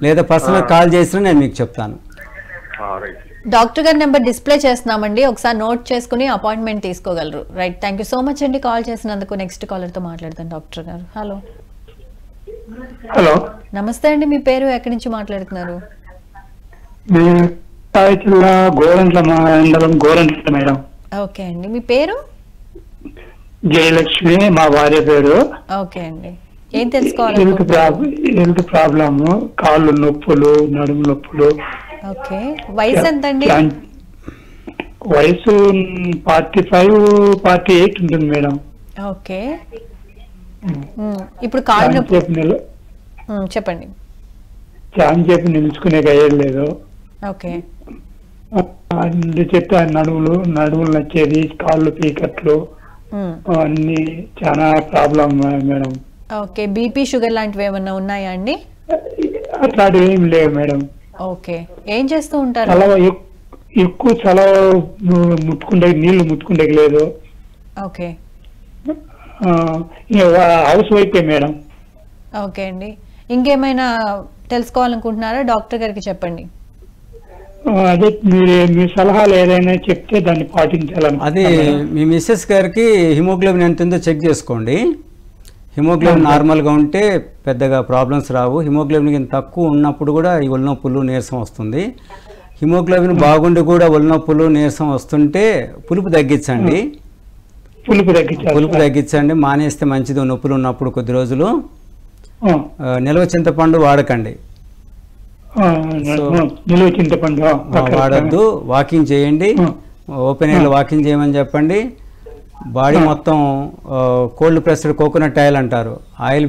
Speaker 2: లేదా పర్సనల్ కాల్ చేసినా నేను మీకు చెప్తాను.
Speaker 1: డాక్టర్ గారి నెంబర్ డిస్ప్లే చేస్తున్నామండి, ఒకసారి నోట్ చేసుకుని అపాయింట్మెంట్ తీసుకోగలరు. Right, thank you so much అండి కాల్ చేసినందుకు. నెక్స్ట్ కాలర్తో మాట్లాడతాను డాక్టర్ గారు. హలో
Speaker 4: హలో,
Speaker 1: నమస్తే అండి, మీ పేరు ఎక్కడి నుంచి మాట్లాడుతున్నారు?
Speaker 4: జిల్లా గోరంట్ల మండలం, గోరంట్ల మేడం.
Speaker 1: ఓకే అండి, మీ పేరు?
Speaker 4: జయలక్ష్మి మా భార్య పేరు.
Speaker 1: ఓకే అండి, ఏం తెలుసుకోవాలి?
Speaker 4: హెల్త్ ప్రాబ్లమ్, కాళ్ళు నొప్పులు, నడుము నొప్పులు.
Speaker 1: ఓకే, వయసు ఎంత అండి?
Speaker 4: వయసు 45-48 ఉంటుంది మేడం.
Speaker 1: ఓకే, ఇప్పుడు కాళ్ళు నొప్పి చెప్పండి.
Speaker 4: చాన్ చెప్పి నిలుచుకునే అయ్యలేదు.
Speaker 1: ఓకే,
Speaker 4: అందుచేత నడుములు నచ్చేది, కాళ్ళు పీకట్లు అన్ని చాలా problem madam.
Speaker 1: Okay, BP sugar లాంటివి ఏమన్నా ఉన్నాయా అండి?
Speaker 4: అట్లాంటివి ఏం లేవు మేడం.
Speaker 1: ఓకే, ఏం చేస్తూ ఉంటారు?
Speaker 4: చలవ ఎక్కువ చలవ నీళ్లు ముట్టుకుంటే లేదు.
Speaker 1: Okay,
Speaker 4: house wife madam.
Speaker 1: Okay అండి, ఇంకేమైనా తెలుసుకోవాలనుకుంటున్నారా? డాక్టర్ గారికి చెప్పండి.
Speaker 4: అదే మీ సలహాలు ఏదైనా చెప్తే దాన్ని పాటించాలని.
Speaker 2: అది మీ మిస్సెస్ గారికి హిమోగ్లోబిన్ ఎంత ఉందో చెక్ చేసుకోండి. హిమోగ్లోబిన్ నార్మల్గా ఉంటే పెద్దగా ప్రాబ్లమ్స్ రావు. హిమోగ్లోబిన్ తక్కువ ఉన్నప్పుడు కూడా ఈ ఒళ్ళనొప్పులు నీరసం వస్తుంది. హిమోగ్లోబిన్ బాగుండి కూడా ఒళ్ళనొప్పులు నీరసం వస్తుంటే పులుపు తగ్గించండి. పులుపు తగ్గించండి, మానేస్తే మంచిది. నొప్పులు ఉన్నప్పుడు కొద్ది రోజులు నిల్వ చింతపండు వాడకండి, వాడద్దు. వాకింగ్ చేయండి, ఓపెన్ ఎయిర్లో వాకింగ్ చేయమని చెప్పండి. బాడీ మొత్తం కోల్డ్ ప్రెస్డ్ కోకోనట్ ఆయిల్ అంటారు, ఆయిల్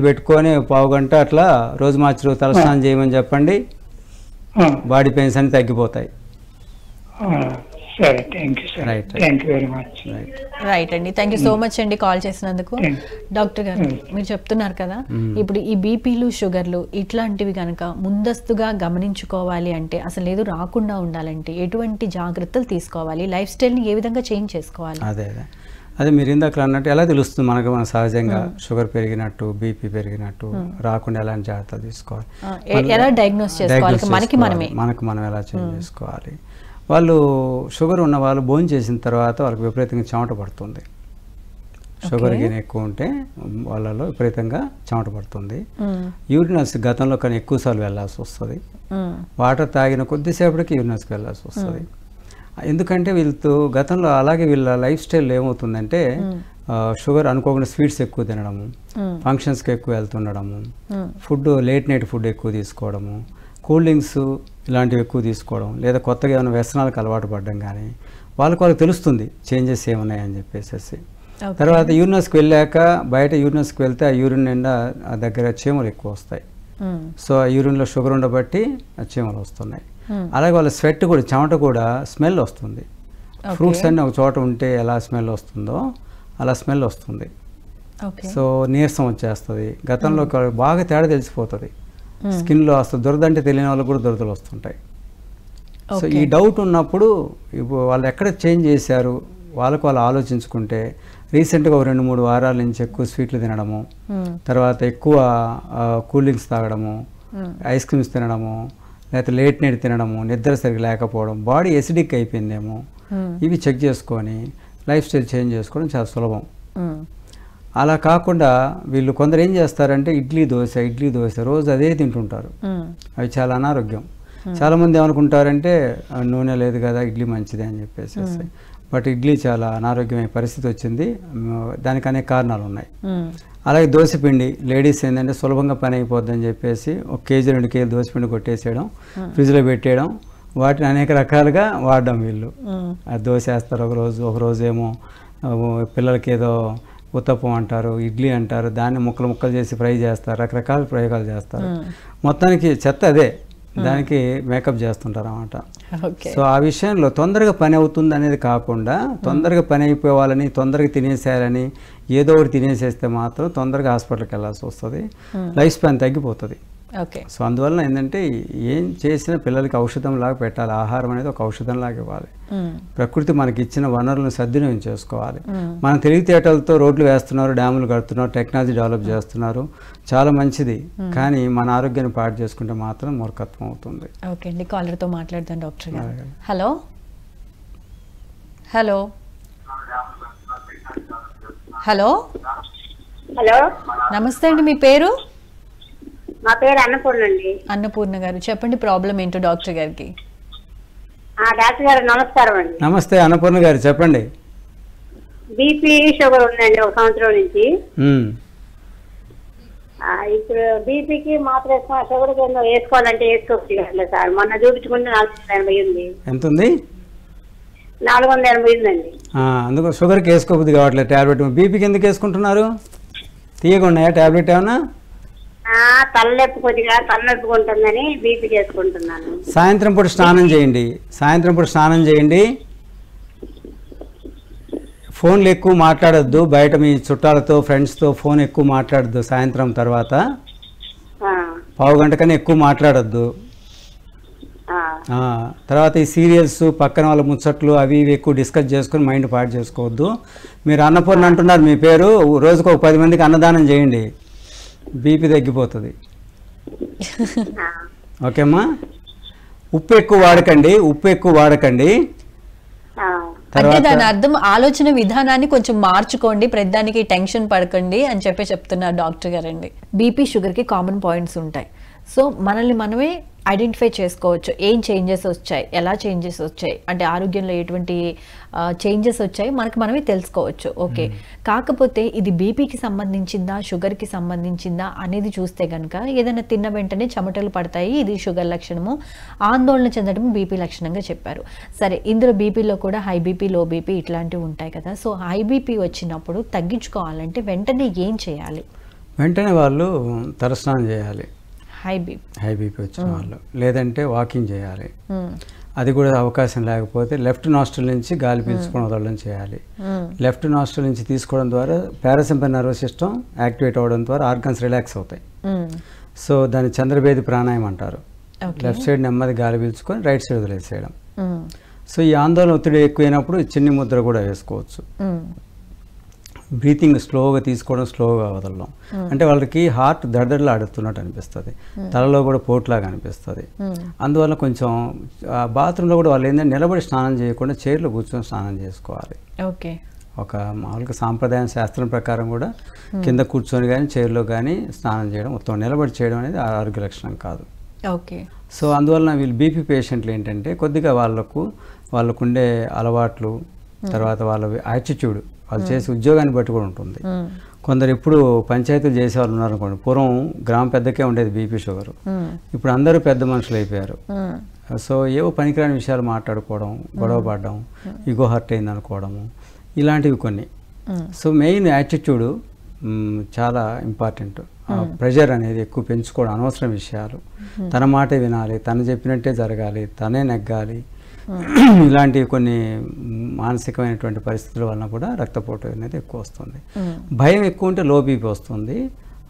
Speaker 2: పెట్టుకొని పావు గంట అట్లా రోజు మార్చి తలస్నానం చేయమని చెప్పండి. బాడీ పెయిన్స్ అన్ని తగ్గిపోతాయి.
Speaker 1: రైట్ అండి, థ్యాంక్ యూ సో మచ్ అండి కాల్ చేసినందుకు. డాక్టర్ గారు, మీరు చెప్తున్నారు కదా, ఇప్పుడు ఈ బీపీలు షుగర్లు ఇట్లాంటివి కనుక ముందస్తుగా గమనించుకోవాలి అంటే, అసలు ఏదో రాకుండా ఉండాలంటే ఎటువంటి జాగ్రత్తలు తీసుకోవాలి, లైఫ్ స్టైల్ని ఏ విధంగా చేంజ్ చేసుకోవాలి?
Speaker 2: అదే మీరు ఇందాక అన్నట్టు ఎలా తెలుస్తుంది మనకు మన సహజంగా షుగర్ పెరిగినట్టు, బీపీ పెరిగినట్టు రాకుండా ఎలాంటి జాగ్రత్తలు తీసుకోవాలి,
Speaker 1: ఎలా డయాగ్నోస్ చేసుకోవాలి,
Speaker 2: మనకు మనం ఎలా చేంజ్ చేసుకోవాలి? వాళ్ళు షుగర్ ఉన్న వాళ్ళు భోజనం చేసిన తర్వాత వాళ్ళకి విపరీతంగా చెమట పడుతుంది. షుగర్ గిన్నె ఎక్కువ ఉంటే వాళ్ళలో విపరీతంగా చెమట పడుతుంది. యూరినల్స్ గతంలో కానీ ఎక్కువసార్లు వెళ్ళాల్సి వస్తుంది. వాటర్ తాగిన కొద్దిసేపటికి యూరినల్స్కి వెళ్ళాల్సి వస్తుంది. ఎందుకంటే వీళ్ళతో గతంలో అలాగే వీళ్ళ లైఫ్ స్టైల్ ఏమవుతుందంటే షుగర్ అనుకోకుండా స్వీట్స్ ఎక్కువ తినడము, ఫంక్షన్స్కి ఎక్కువ వెళ్తుండడము, ఫుడ్ లేట్ నైట్ ఫుడ్ ఎక్కువ తీసుకోవడము, కూల్ డ్రింక్స్ ఇలాంటివి ఎక్కువ తీసుకోవడం, లేదా కొత్తగా ఏమైనా వ్యసనాలకు అలవాటు పడడం కానీ వాళ్ళకి తెలుస్తుంది చేంజెస్ ఏమున్నాయని చెప్పేసి. తర్వాత యూరినస్కి వెళ్ళాక బయట యూరినస్కి వెళ్తే ఆ యూరిన్ నిండా ఆ దగ్గర చీమలు ఎక్కువ వస్తాయి. సో ఆ యూరిన్లో షుగర్ ఉండబట్టి ఆ చీమలు వస్తున్నాయి. అలాగే వాళ్ళ స్వెట్ కూడా, చెమట కూడా స్మెల్ వస్తుంది. ఫ్రూట్స్ అన్నీ ఒక చోట ఉంటే ఎలా స్మెల్ వస్తుందో అలా స్మెల్ వస్తుంది. సో నీరసం వచ్చేస్తుంది. గతంలో బాగా తేడా తెలిసిపోతుంది. స్కిన్లో అసలు దురదంటే తెలియని వాళ్ళకి కూడా దురదలు వస్తుంటాయి. సో ఈ డౌట్ ఉన్నప్పుడు ఇప్పుడు వాళ్ళు ఎక్కడ చేంజ్ చేశారు వాళ్ళు ఆలోచించుకుంటే, రీసెంట్గా 2-3 వారాల నుంచి ఎక్కువ స్వీట్లు తినడము, తర్వాత ఎక్కువ కూల్ డ్రింక్స్ తాగడము, ఐస్ క్రీమ్స్ తినడము, లేకపోతే లేట్ నైట్ తినడము, నిద్ర సరిగ్గా లేకపోవడం, బాడీ ఎసిడిక్ అయిపోయిందేమో, ఇవి చెక్ చేసుకొని లైఫ్ స్టైల్ చేంజ్ చేసుకోవడం చాలా సులభం. అలా కాకుండా వీళ్ళు కొందరు ఏం చేస్తారంటే ఇడ్లీ దోశ రోజు అదే తింటుంటారు. అవి చాలా అనారోగ్యం. చాలామంది ఏమనుకుంటారంటే నూనె లేదు కదా ఇడ్లీ మంచిదే అని చెప్పేసి, బట్ ఇడ్లీ చాలా అనారోగ్యమైన పరిస్థితి వచ్చింది. దానికి అనేక కారణాలు ఉన్నాయి. అలాగే దోశపిండి, లేడీస్ ఏంటంటే సులభంగా పని అయిపోద్ది అని చెప్పేసి 1 కేజీ 2 కేజీలు దోశపిండి కొట్టేసేయడం, ఫ్రిడ్జ్లో పెట్టేయడం, వాటిని అనేక రకాలుగా వాడడం. వీళ్ళు దోశ వేస్తారు ఒకరోజు ఏమో పిల్లలకి ఏదో ఉత్తప్పం అంటారు, ఇడ్లీ అంటారు, దాన్ని ముక్కలు చేసి ఫ్రై చేస్తారు, రకరకాల ప్రయోగాలు చేస్తారు. మొత్తానికి చెత్త అదే, దానికి మేకప్ చేస్తుంటారు అన్నమాట. సో ఆ విషయంలో తొందరగా పని అవుతుంది అనేది కాకుండా, తొందరగా పని అయిపోవాలని, తొందరగా తినేసేయాలని ఏదో ఒకటి తినేసేస్తే మాత్రం తొందరగా హాస్పిటల్కి వెళ్ళాల్సి వస్తుంది, లైఫ్ స్పాన్ తగ్గిపోతుంది. సో అందువల్ల ఏంటంటే ఏం చేసినా పిల్లలకి ఔషధం లాగా పెట్టాలి. ఆహారం అనేది ఒక ఔషధం లాగా ఇవ్వాలి. ప్రకృతి మనకి ఇచ్చిన వనరులను సద్వినియోగం చేసుకోవాలి. మన తెలివితేటలతో రోడ్లు వేస్తున్నారు, డ్యాములు కడుతున్నారు, టెక్నాలజీ డెవలప్ చేస్తున్నారు, చాలా మంచిది. కానీ మన ఆరోగ్యాన్ని పాడు చేసుకుంటే మాత్రం మూర్ఖత్వం అవుతుంది.
Speaker 1: ఓకే అండి, కాలర్తో మాట్లాడదాం డాక్టర్ గారు. హలో హలో హలో
Speaker 7: హలో,
Speaker 1: నమస్తే అండి, మీ పేరు?
Speaker 7: మా పేరు అన్నపూర్ణ అండి.
Speaker 1: అన్నపూర్ణ గారు, చెప్పండి ప్రాబ్లం ఏంటో డాక్టర్ గారికి.
Speaker 7: డాక్టర్ గారు నమస్కారం అండి.
Speaker 2: నమస్తే అన్నపూర్ణ గారు, చెప్పండి.
Speaker 7: బీపీ షుగర్ ఉందండి 1 సంవత్సరం నుంచి. ఇప్పుడు బీపీకి మాత్రం షుగర్ వేసుకోవాలంటే వేసుకోవచ్చు సార్. మొన్న చూపించుకుంటే 480 ఉంది.
Speaker 2: ఎంత ఉంది?
Speaker 7: 480 ఉందండి.
Speaker 2: అందుకు షుగర్కి వేసుకోబుద్ది కావట్లేదు టాబ్లెట్. బీపీకి ఎందుకు వేసుకుంటున్నారు? తీయగా ఉన్నాయా టాబ్లెట్ ఏమన్నా?
Speaker 7: తలనొప్పి కొద్దిగా తలనొప్పి ఉంటుందని బీపీ చేసుకుంటున్నాను.
Speaker 2: సాయంత్రం పూట స్నానం చేయండి. ఫోన్లు ఎక్కువ మాట్లాడొద్దు. బయట మీ చుట్టాలతో ఫ్రెండ్స్తో ఫోన్ ఎక్కువ మాట్లాడద్దు. సాయంత్రం తర్వాత 1/2 గంట కన్నా ఎక్కువ మాట్లాడొద్దు. తర్వాత ఈ సీరియల్స్, పక్కన వాళ్ళ ముచ్చట్లు అవి ఇవి ఎక్కువ డిస్కస్ చేసుకుని మైండ్ పాడు చేసుకోవద్దు. మీరు అన్నపూర్ణ అంటున్నారు మీ పేరు, రోజుకు 10 మందికి అన్నదానం చేయండి, బీపీ తగ్గిపోతుంది. ఓకేమ్మా? ఉప్పు ఎక్కువ వాడకండి.
Speaker 1: అంటే దాని అర్థం ఆలోచన విధానాన్ని కొంచెం మార్చుకోండి, ప్రతిదానికి టెన్షన్ పడకండి అని చెప్తున్నారు డాక్టర్ గారండి. బీపీ షుగర్కి కామన్ పాయింట్స్ ఉంటాయి. సో మనల్ని మనమే ఐడెంటిఫై చేసుకోవచ్చు, ఏం చేంజెస్ వచ్చాయి, ఎలా చేంజెస్ వచ్చాయి, అంటే ఆరోగ్యంలో ఎటువంటి చేంజెస్ వచ్చాయి మనకు మనమే తెలుసుకోవచ్చు. ఓకే, కాకపోతే ఇది బీపీకి సంబంధించిందా షుగర్కి సంబంధించిందా అనేది చూస్తే కనుక ఏదైనా తిన్న వెంటనే చెమటలు పడతాయి, ఇది షుగర్ లక్షణము, ఆందోళన చెందడం బీపీ లక్షణంగా చెప్పారు. సరే, ఇందులో బీపీలో కూడా హై బీపీ, లో బీపీ ఇట్లాంటివి ఉంటాయి కదా. సో హై బీపీ వచ్చినప్పుడు తగ్గించుకోవాలంటే వెంటనే ఏం చేయాలి?
Speaker 2: వెంటనే వాళ్ళు తలస్నానం చేయాలి, హై బీపీ వచ్చిన వాళ్ళు, లేదంటే వాకింగ్ చేయాలి. అది కూడా అవకాశం లేకపోతే లెఫ్ట్ నాస్ట్రిల్ నుంచి గాలి పీల్చుకోవడం వదలడం చేయాలి. లెఫ్ట్ నాస్ట్రిల్ నుంచి తీసుకోవడం ద్వారా పారాసింపథిక్ నర్వస్ సిస్టమ్ యాక్టివేట్ అవ్వడం ద్వారా ఆర్గన్స్ రిలాక్స్ అవుతాయి. సో దాన్ని చంద్రభేది ప్రాణాయామం అంటారు. లెఫ్ట్ సైడ్ నెమ్మది గాలి పీల్చుకొని రైట్ సైడ్ వదిలేసేయడం. సో ఈ ఆందోళన ఒత్తిడి ఎక్కువైనప్పుడు చిన్ని ముద్ర కూడా వేసుకోవచ్చు. బ్రీతింగ్ స్లోగా తీసుకోవడం, స్లోగా వదలడం. అంటే వాళ్ళకి హార్ట్ దడదడలు ఆడుతున్నట్టు అనిపిస్తుంది, తలలో కూడా పోట్లాగా అనిపిస్తుంది. అందువల్ల కొంచెం బాత్రూంలో కూడా వాళ్ళు ఏంటంటే నిలబడి స్నానం చేయకుండా చైర్లో కూర్చొని స్నానం చేసుకోవాలి.
Speaker 1: ఓకే,
Speaker 2: ఒక మామూలుగా సాంప్రదాయ శాస్త్రం ప్రకారం కూడా కింద కూర్చొని కానీ చైర్లో కానీ స్నానం చేయడం, మొత్తం నిలబడి చేయడం అనేది ఆరోగ్య లక్షణం కాదు.
Speaker 1: ఓకే.
Speaker 2: సో అందువలన వీళ్ళు బీపీ పేషెంట్లు ఏంటంటే కొద్దిగా వాళ్ళకుండే అలవాట్లు, తర్వాత వాళ్ళ యాటిట్యూడ్, వాళ్ళు చేసే ఉద్యోగాన్ని బట్టి కూడా ఉంటుంది. కొందరు ఎప్పుడు పంచాయతీలు చేసేవాళ్ళు ఉన్నారనుకోండి, పూర్వం గ్రామ పెద్దకే ఉండేది బీపీ షుగర్, ఇప్పుడు అందరూ పెద్ద మనుషులు అయిపోయారు. సో ఏవో పనికిరాని విషయాలు మాట్లాడుకోవడం, గొడవ పడడం, ఈగో హర్ట్ అయింది అనుకోవడము, ఇలాంటివి కొన్ని. సో మెయిన్ యాటిట్యూడ్ చాలా ఇంపార్టెంట్. ప్రెషర్ అనేది ఎక్కువ పెంచుకోవడం, అనవసరం విషయాలు, తన మాటే వినాలి, తను చెప్పినట్టే జరగాలి, తనే నెగ్గాలి, ఇలాంటివి కొన్ని మానసికమైనటువంటి పరిస్థితుల వలన కూడా రక్తపోటు అనేది ఎక్కువ వస్తుంది. భయం ఎక్కువ ఉంటే లో బీపీ వస్తుంది,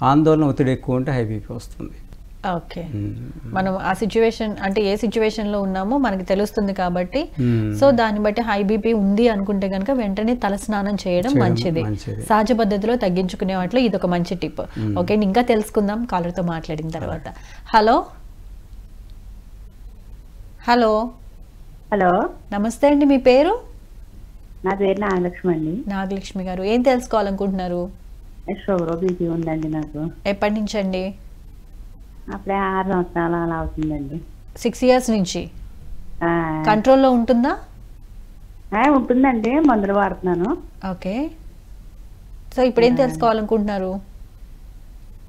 Speaker 2: ఆందోళన ఒత్తిడి ఎక్కువ ఉంటే హై బీపీ వస్తుంది.
Speaker 1: ఓకే, మనం ఆ సిచ్యువేషన్ అంటే ఏ సిచ్యువేషన్లో ఉన్నామో మనకి తెలుస్తుంది కాబట్టి, సో దాన్ని బట్టి హై బీపీ ఉంది అనుకుంటే కనుక వెంటనే తల స్నానం చేయడం మంచిది. సహజ పద్ధతిలో తగ్గించుకునే వాటిలో ఇది ఒక మంచి టిప్. ఓకే, ఇంకా తెలుసుకుందాం కాలర్తో మాట్లాడిన తర్వాత. హలో హలో
Speaker 8: హలో,
Speaker 1: నమస్తే అండి, మీ పేరు?
Speaker 8: నా పేరు నాగలక్ష్మి అండి.
Speaker 1: నాగలక్ష్మి గారు, ఏం తెలుసుకోవాలనుకుంటున్నారు?
Speaker 8: షుగర్ బీపీ ఉందండి నాకు.
Speaker 1: ఎప్పటి నుంచి అండి?
Speaker 8: అప్పుడే 6 సంవత్సరాలు అలా అవుతుందండి.
Speaker 1: 6 years నుంచి. కంట్రోల్లో ఉంటుందా?
Speaker 8: ఉంటుందండి, మందులు వాడుతున్నాను.
Speaker 1: ఓకే, సో ఇప్పుడు ఏం తెలుసుకోవాలనుకుంటున్నారు?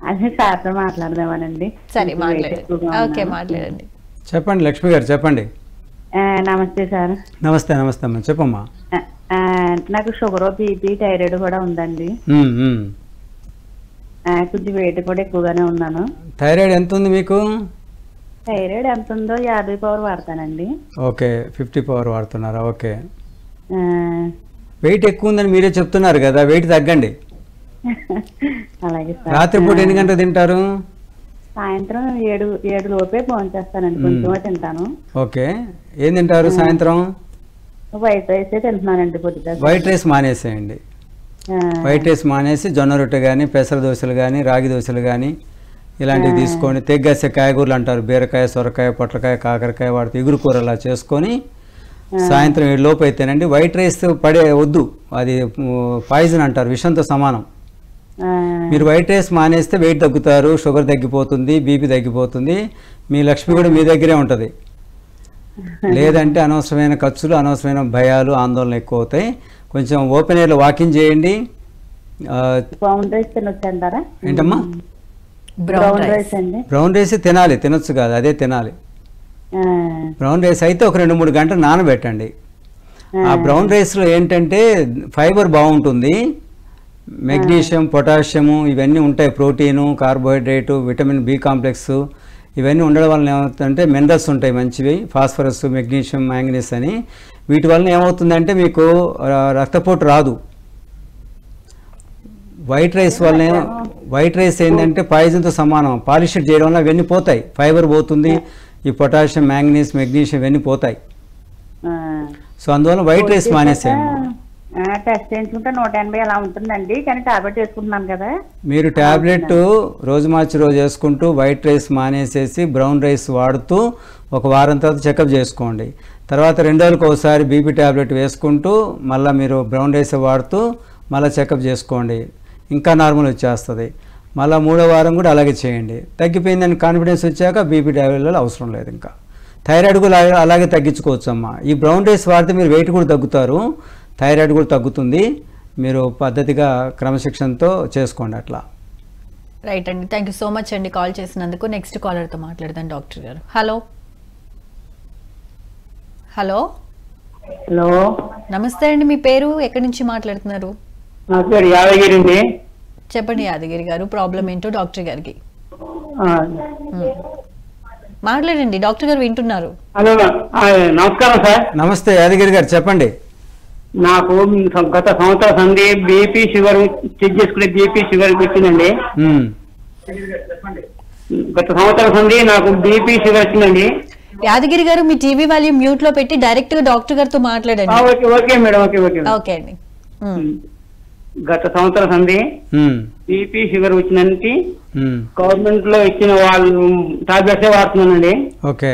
Speaker 8: అదే సార్తో మాట్లాడదామనండి.
Speaker 1: సరే మాట్లాడండి. ఓకే, మాట్లాడండి.
Speaker 2: చెప్పండి లక్ష్మి గారు, చెప్పండి.
Speaker 8: నమస్తే సార్.
Speaker 2: నమస్తే నమస్తే అమ్మా, చెప్పమ్మా.
Speaker 8: నాకు షుగర్ బీపీ థైరాయిడ్ కూడా ఉందండి. కొంచెం వెయిట్ కూడా ఎక్కువగానే ఉన్నాను.
Speaker 2: థైరాయిడ్ ఎంత ఉంది మీకు?
Speaker 8: థైరాయిడ్ ఎంత ఉందో 50 పవర్ వాడతానండి.
Speaker 2: ఓకే, 50 పవర్ వాడుతున్నారా? ఓకే, వెయిట్ ఎక్కువ ఉందని మీరే చెప్తున్నారు కదా, వెయిట్ తగ్గండి.
Speaker 8: అలాగే సార్.
Speaker 2: రాత్రిపూట ఎన్ని గంటలు తింటారు?
Speaker 8: సాయంత్రం 7 లోపే ఫోన్ చేస్తానండి, కొంచెమే తింటాను.
Speaker 2: ఓకే, ఏం తింటారు సాయంత్రం?
Speaker 8: వైట్ రైస్ తింటున్నానండి పొద్దుట.
Speaker 2: వైట్ రైస్ మానేసేయండి. వైట్ రైస్ మానేసి జొన్న రొట్టె కానీ, పెసర దోశలు కానీ, రాగి దోశలు కానీ ఇలాంటివి తీసుకొని, తెగ్గేసే కాయగూరలు అంటారు, బీరకాయ, సొరకాయ, పొట్లకాయ, కాకరకాయ వాడితే ఇగురు కూర అలా చేసుకొని సాయంత్రం 7 లోపు అయితేనండి. వైట్ రైస్ వద్దు, అది పాయిజన్ అంటారు, విషంతో సమానం. మీరు వైట్ రైస్ మానేస్తే వెయిట్ తగ్గుతారు, షుగర్ తగ్గిపోతుంది, బీపీ తగ్గిపోతుంది, మీ లక్ష్మి కూడా మీ దగ్గరే ఉంటుంది. లేదంటే అనవసరమైన ఖర్చులు, అనవసరమైన భయాలు, ఆందోళన ఎక్కువ అవుతాయి. కొంచెం ఓపెన్ ఎయిర్లో వాకింగ్ చేయండి. ఏంటమ్మా? బ్రౌన్ రైస్ తినాలి, తినొచ్చు కాదు, అదే తినాలి. బ్రౌన్ రైస్ అయితే ఒక 2-3 గంటలు నానబెట్టండి. ఆ బ్రౌన్ రైస్లో ఏంటంటే ఫైబర్ బాగుంటుంది, మెగ్నీషియం, పొటాషియము ఇవన్నీ ఉంటాయి, protein, carbohydrate, vitamin B complex ఇవన్నీ ఉండడం వలన ఏమవుతుందంటే మినరల్స్ ఉంటాయి మంచివి, ఫాస్ఫరస్, మెగ్నీషియం, మ్యాంగనీస్ అని. వీటి వలన ఏమవుతుందంటే మీకు రక్తపోటు రాదు. వైట్ రైస్ వల్ల వైట్ రైస్ ఏంటంటే పాయిజన్తో సమానం, పాలిష్ చేయడం వల్ల ఇవన్నీ పోతాయి, ఫైబర్ పోతుంది, ఈ పొటాషియం, మ్యాంగనీస్, మెగ్నీషియం ఇవన్నీ పోతాయి. సో అందువల్ల వైట్ రైస్ మానేసేయండి.
Speaker 8: టెస్ట్ చేయించుకుంటే 180 అలా ఉంటుందండి, కానీ టాబ్లెట్ వేసుకుంటున్నాను కదా.
Speaker 2: మీరు టాబ్లెట్ రోజు మార్చి రోజు వేసుకుంటూ వైట్ రైస్ మానేసేసి బ్రౌన్ రైస్ వాడుతూ ఒక వారం తర్వాత చెకప్ చేసుకోండి. తర్వాత 2 రోజులకు ఒకసారి బీపీ టాబ్లెట్ వేసుకుంటూ మళ్ళీ మీరు బ్రౌన్ రైస్ వాడుతూ మళ్ళీ చెకప్ చేసుకోండి, ఇంకా నార్మల్ వచ్చేస్తుంది. మళ్ళీ 3వ వారం కూడా అలాగే చేయండి. తగ్గిపోయిందని కాన్ఫిడెన్స్ వచ్చాక బీపీ టాబ్లెట్లు అవసరం లేదు. ఇంకా థైరాయిడ్ కూడా అలాగే తగ్గించుకోవచ్చు అమ్మా. ఈ బ్రౌన్ రైస్ వాడితే మీరు వెయిట్ కూడా తగ్గుతారు, థైరాయిడ్ కూడా తగ్గుతుంది. మీరు పద్ధతిగా క్రమశిక్షణతో చేసుకోండి అట్లా.
Speaker 1: రైట్ అండి, థ్యాంక్ యూ సో మచ్ అండి కాల్ చేసినందుకు. నెక్స్ట్ కాలర్తో మాట్లాడదాం డాక్టర్ గారు. హలో హలో
Speaker 4: హలో,
Speaker 1: నమస్తే అండి, మీ పేరు, ఎక్కడి నుంచి మాట్లాడుతున్నారు?
Speaker 4: నా పేరు యాదగిరి అండి.
Speaker 1: చెప్పండి యాదగిరి గారు, ప్రాబ్లం ఏంటో డాక్టర్ గారికి మాట్లాడండి, డాక్టర్ గారు వింటున్నారు.
Speaker 4: హలో, నమస్కారం సార్.
Speaker 2: నమస్తే యాదగిరి గారు, చెప్పండి.
Speaker 4: నాకు గత సంవత్సరం సంది బీపీ షుగర్ చెక్ చేసుకునే బీపీ షుగర్ వచ్చిందండి. గత సంవత్సరం సంది నాకు బీపీ షుగర్ వచ్చిందండి.
Speaker 1: యాదగిరి గారు, మీ టీవీ వాల్యూమ్ మ్యూట్ లో పెట్టి డైరెక్ట్ గా డాక్టర్ గారితో మాట్లాడండి.
Speaker 4: Okay madam, okay okay
Speaker 1: okay అండి.
Speaker 4: గత సంవత్సరం సంది బీపీ షుగర్ వచ్చిందంటే గవర్నమెంట్ లో ఇచ్చిన వాళ్ళు టాబ్లెట్సే వాడుతున్నానండి.
Speaker 2: ఓకే,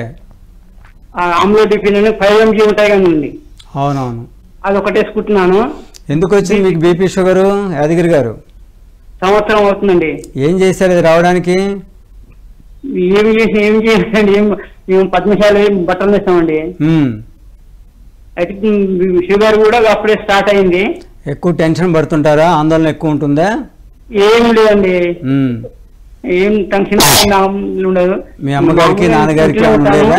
Speaker 4: అమ్లోడిఫిన్ 5 mg ఉంటాయి కదండి.
Speaker 2: అవునవును,
Speaker 4: అది ఒకటి వేసుకుంటున్నాను.
Speaker 2: ఎందుకు వచ్చింది మీకు బీపీ షుగరు యాదగిరి గారు?
Speaker 4: సంవత్సరం అవుతుందండి.
Speaker 2: ఏం చేశారు ఇది రావడానికి?
Speaker 4: ఏమి చేయండి, మేము 10 నిమిషాలు బట్టలు వేస్తామండి. అయితే షుగర్ కూడా అప్పుడే స్టార్ట్ అయింది.
Speaker 2: ఎక్కువ టెన్షన్ పడుతుంటారా? ఆందోళన ఎక్కువ ఉంటుందా?
Speaker 4: ఏం లేదండి, ఏం టెన్షన్ ఉండదు.
Speaker 2: మీ అమ్మగారికి నాన్నగారికి ఉండేదా?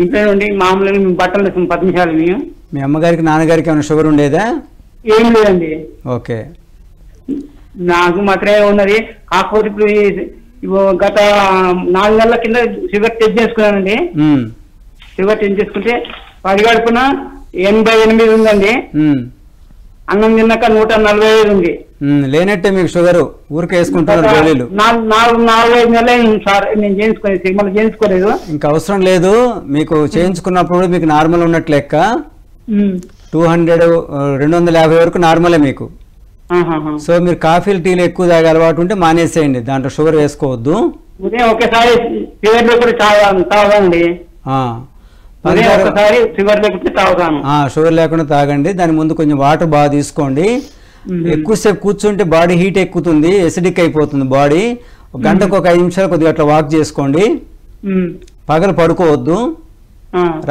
Speaker 9: ఇంట్లో నుండి మామూలుగా మేము బట్టలు వేస్తాం 10 నిమిషాలు మేము.
Speaker 2: మీ అమ్మగారికి నాన్నగారికి ఏమైనా షుగర్ ఉండేదా?
Speaker 9: ఏం లేదండి.
Speaker 2: ఓకే.
Speaker 9: నాకు మాత్రమే ఉన్నది. కాకపోతే ఇప్పుడు గత 4 నెలల కింద షుగర్ టెస్ట్ చేసుకున్నానండి. షుగర్ టెస్ట్ చేసుకుంటే 10 గడుపున 88 ఉందండి. అన్నం తిన్నాక 145 ఉంది.
Speaker 2: లేనట్టే మీకు షుగర్, ఊరికే వేసుకుంటున్నారు గోళీలు.
Speaker 9: 4-5 నెలలు అయింది సార్ నేను చేయించుకోలేదు, మళ్ళీ చేయించుకోలేదు.
Speaker 2: ఇంకా అవసరం లేదు మీకు. చేయించుకున్నప్పుడు మీకు నార్మల్ ఉన్నట్టు లెక్క. 250 వరకు నార్మలే మీకు. సో మీరు కాఫీలు టీలు ఎక్కువ తాగే అలవాటు ఉంటే మానేసేయండి, దాంట్లో షుగర్ వేసుకోవద్దు.
Speaker 9: ఒకేసారి షుగర్ లేకుండా తాగండి.
Speaker 2: షుగర్ లేకుండా తాగండి. దాని ముందు కొంచెం వాటర్ బాగా తీసుకోండి. ఎక్కువసేపు కూర్చుంటే బాడీ హీట్ ఎక్కుతుంది, ఎసిడిక్ అయిపోతుంది బాడీ. గంటకు ఒక 5 నిమిషాలు కొద్దిగా అట్లా వాక్ చేసుకోండి. పగలు పడుకోవద్దు.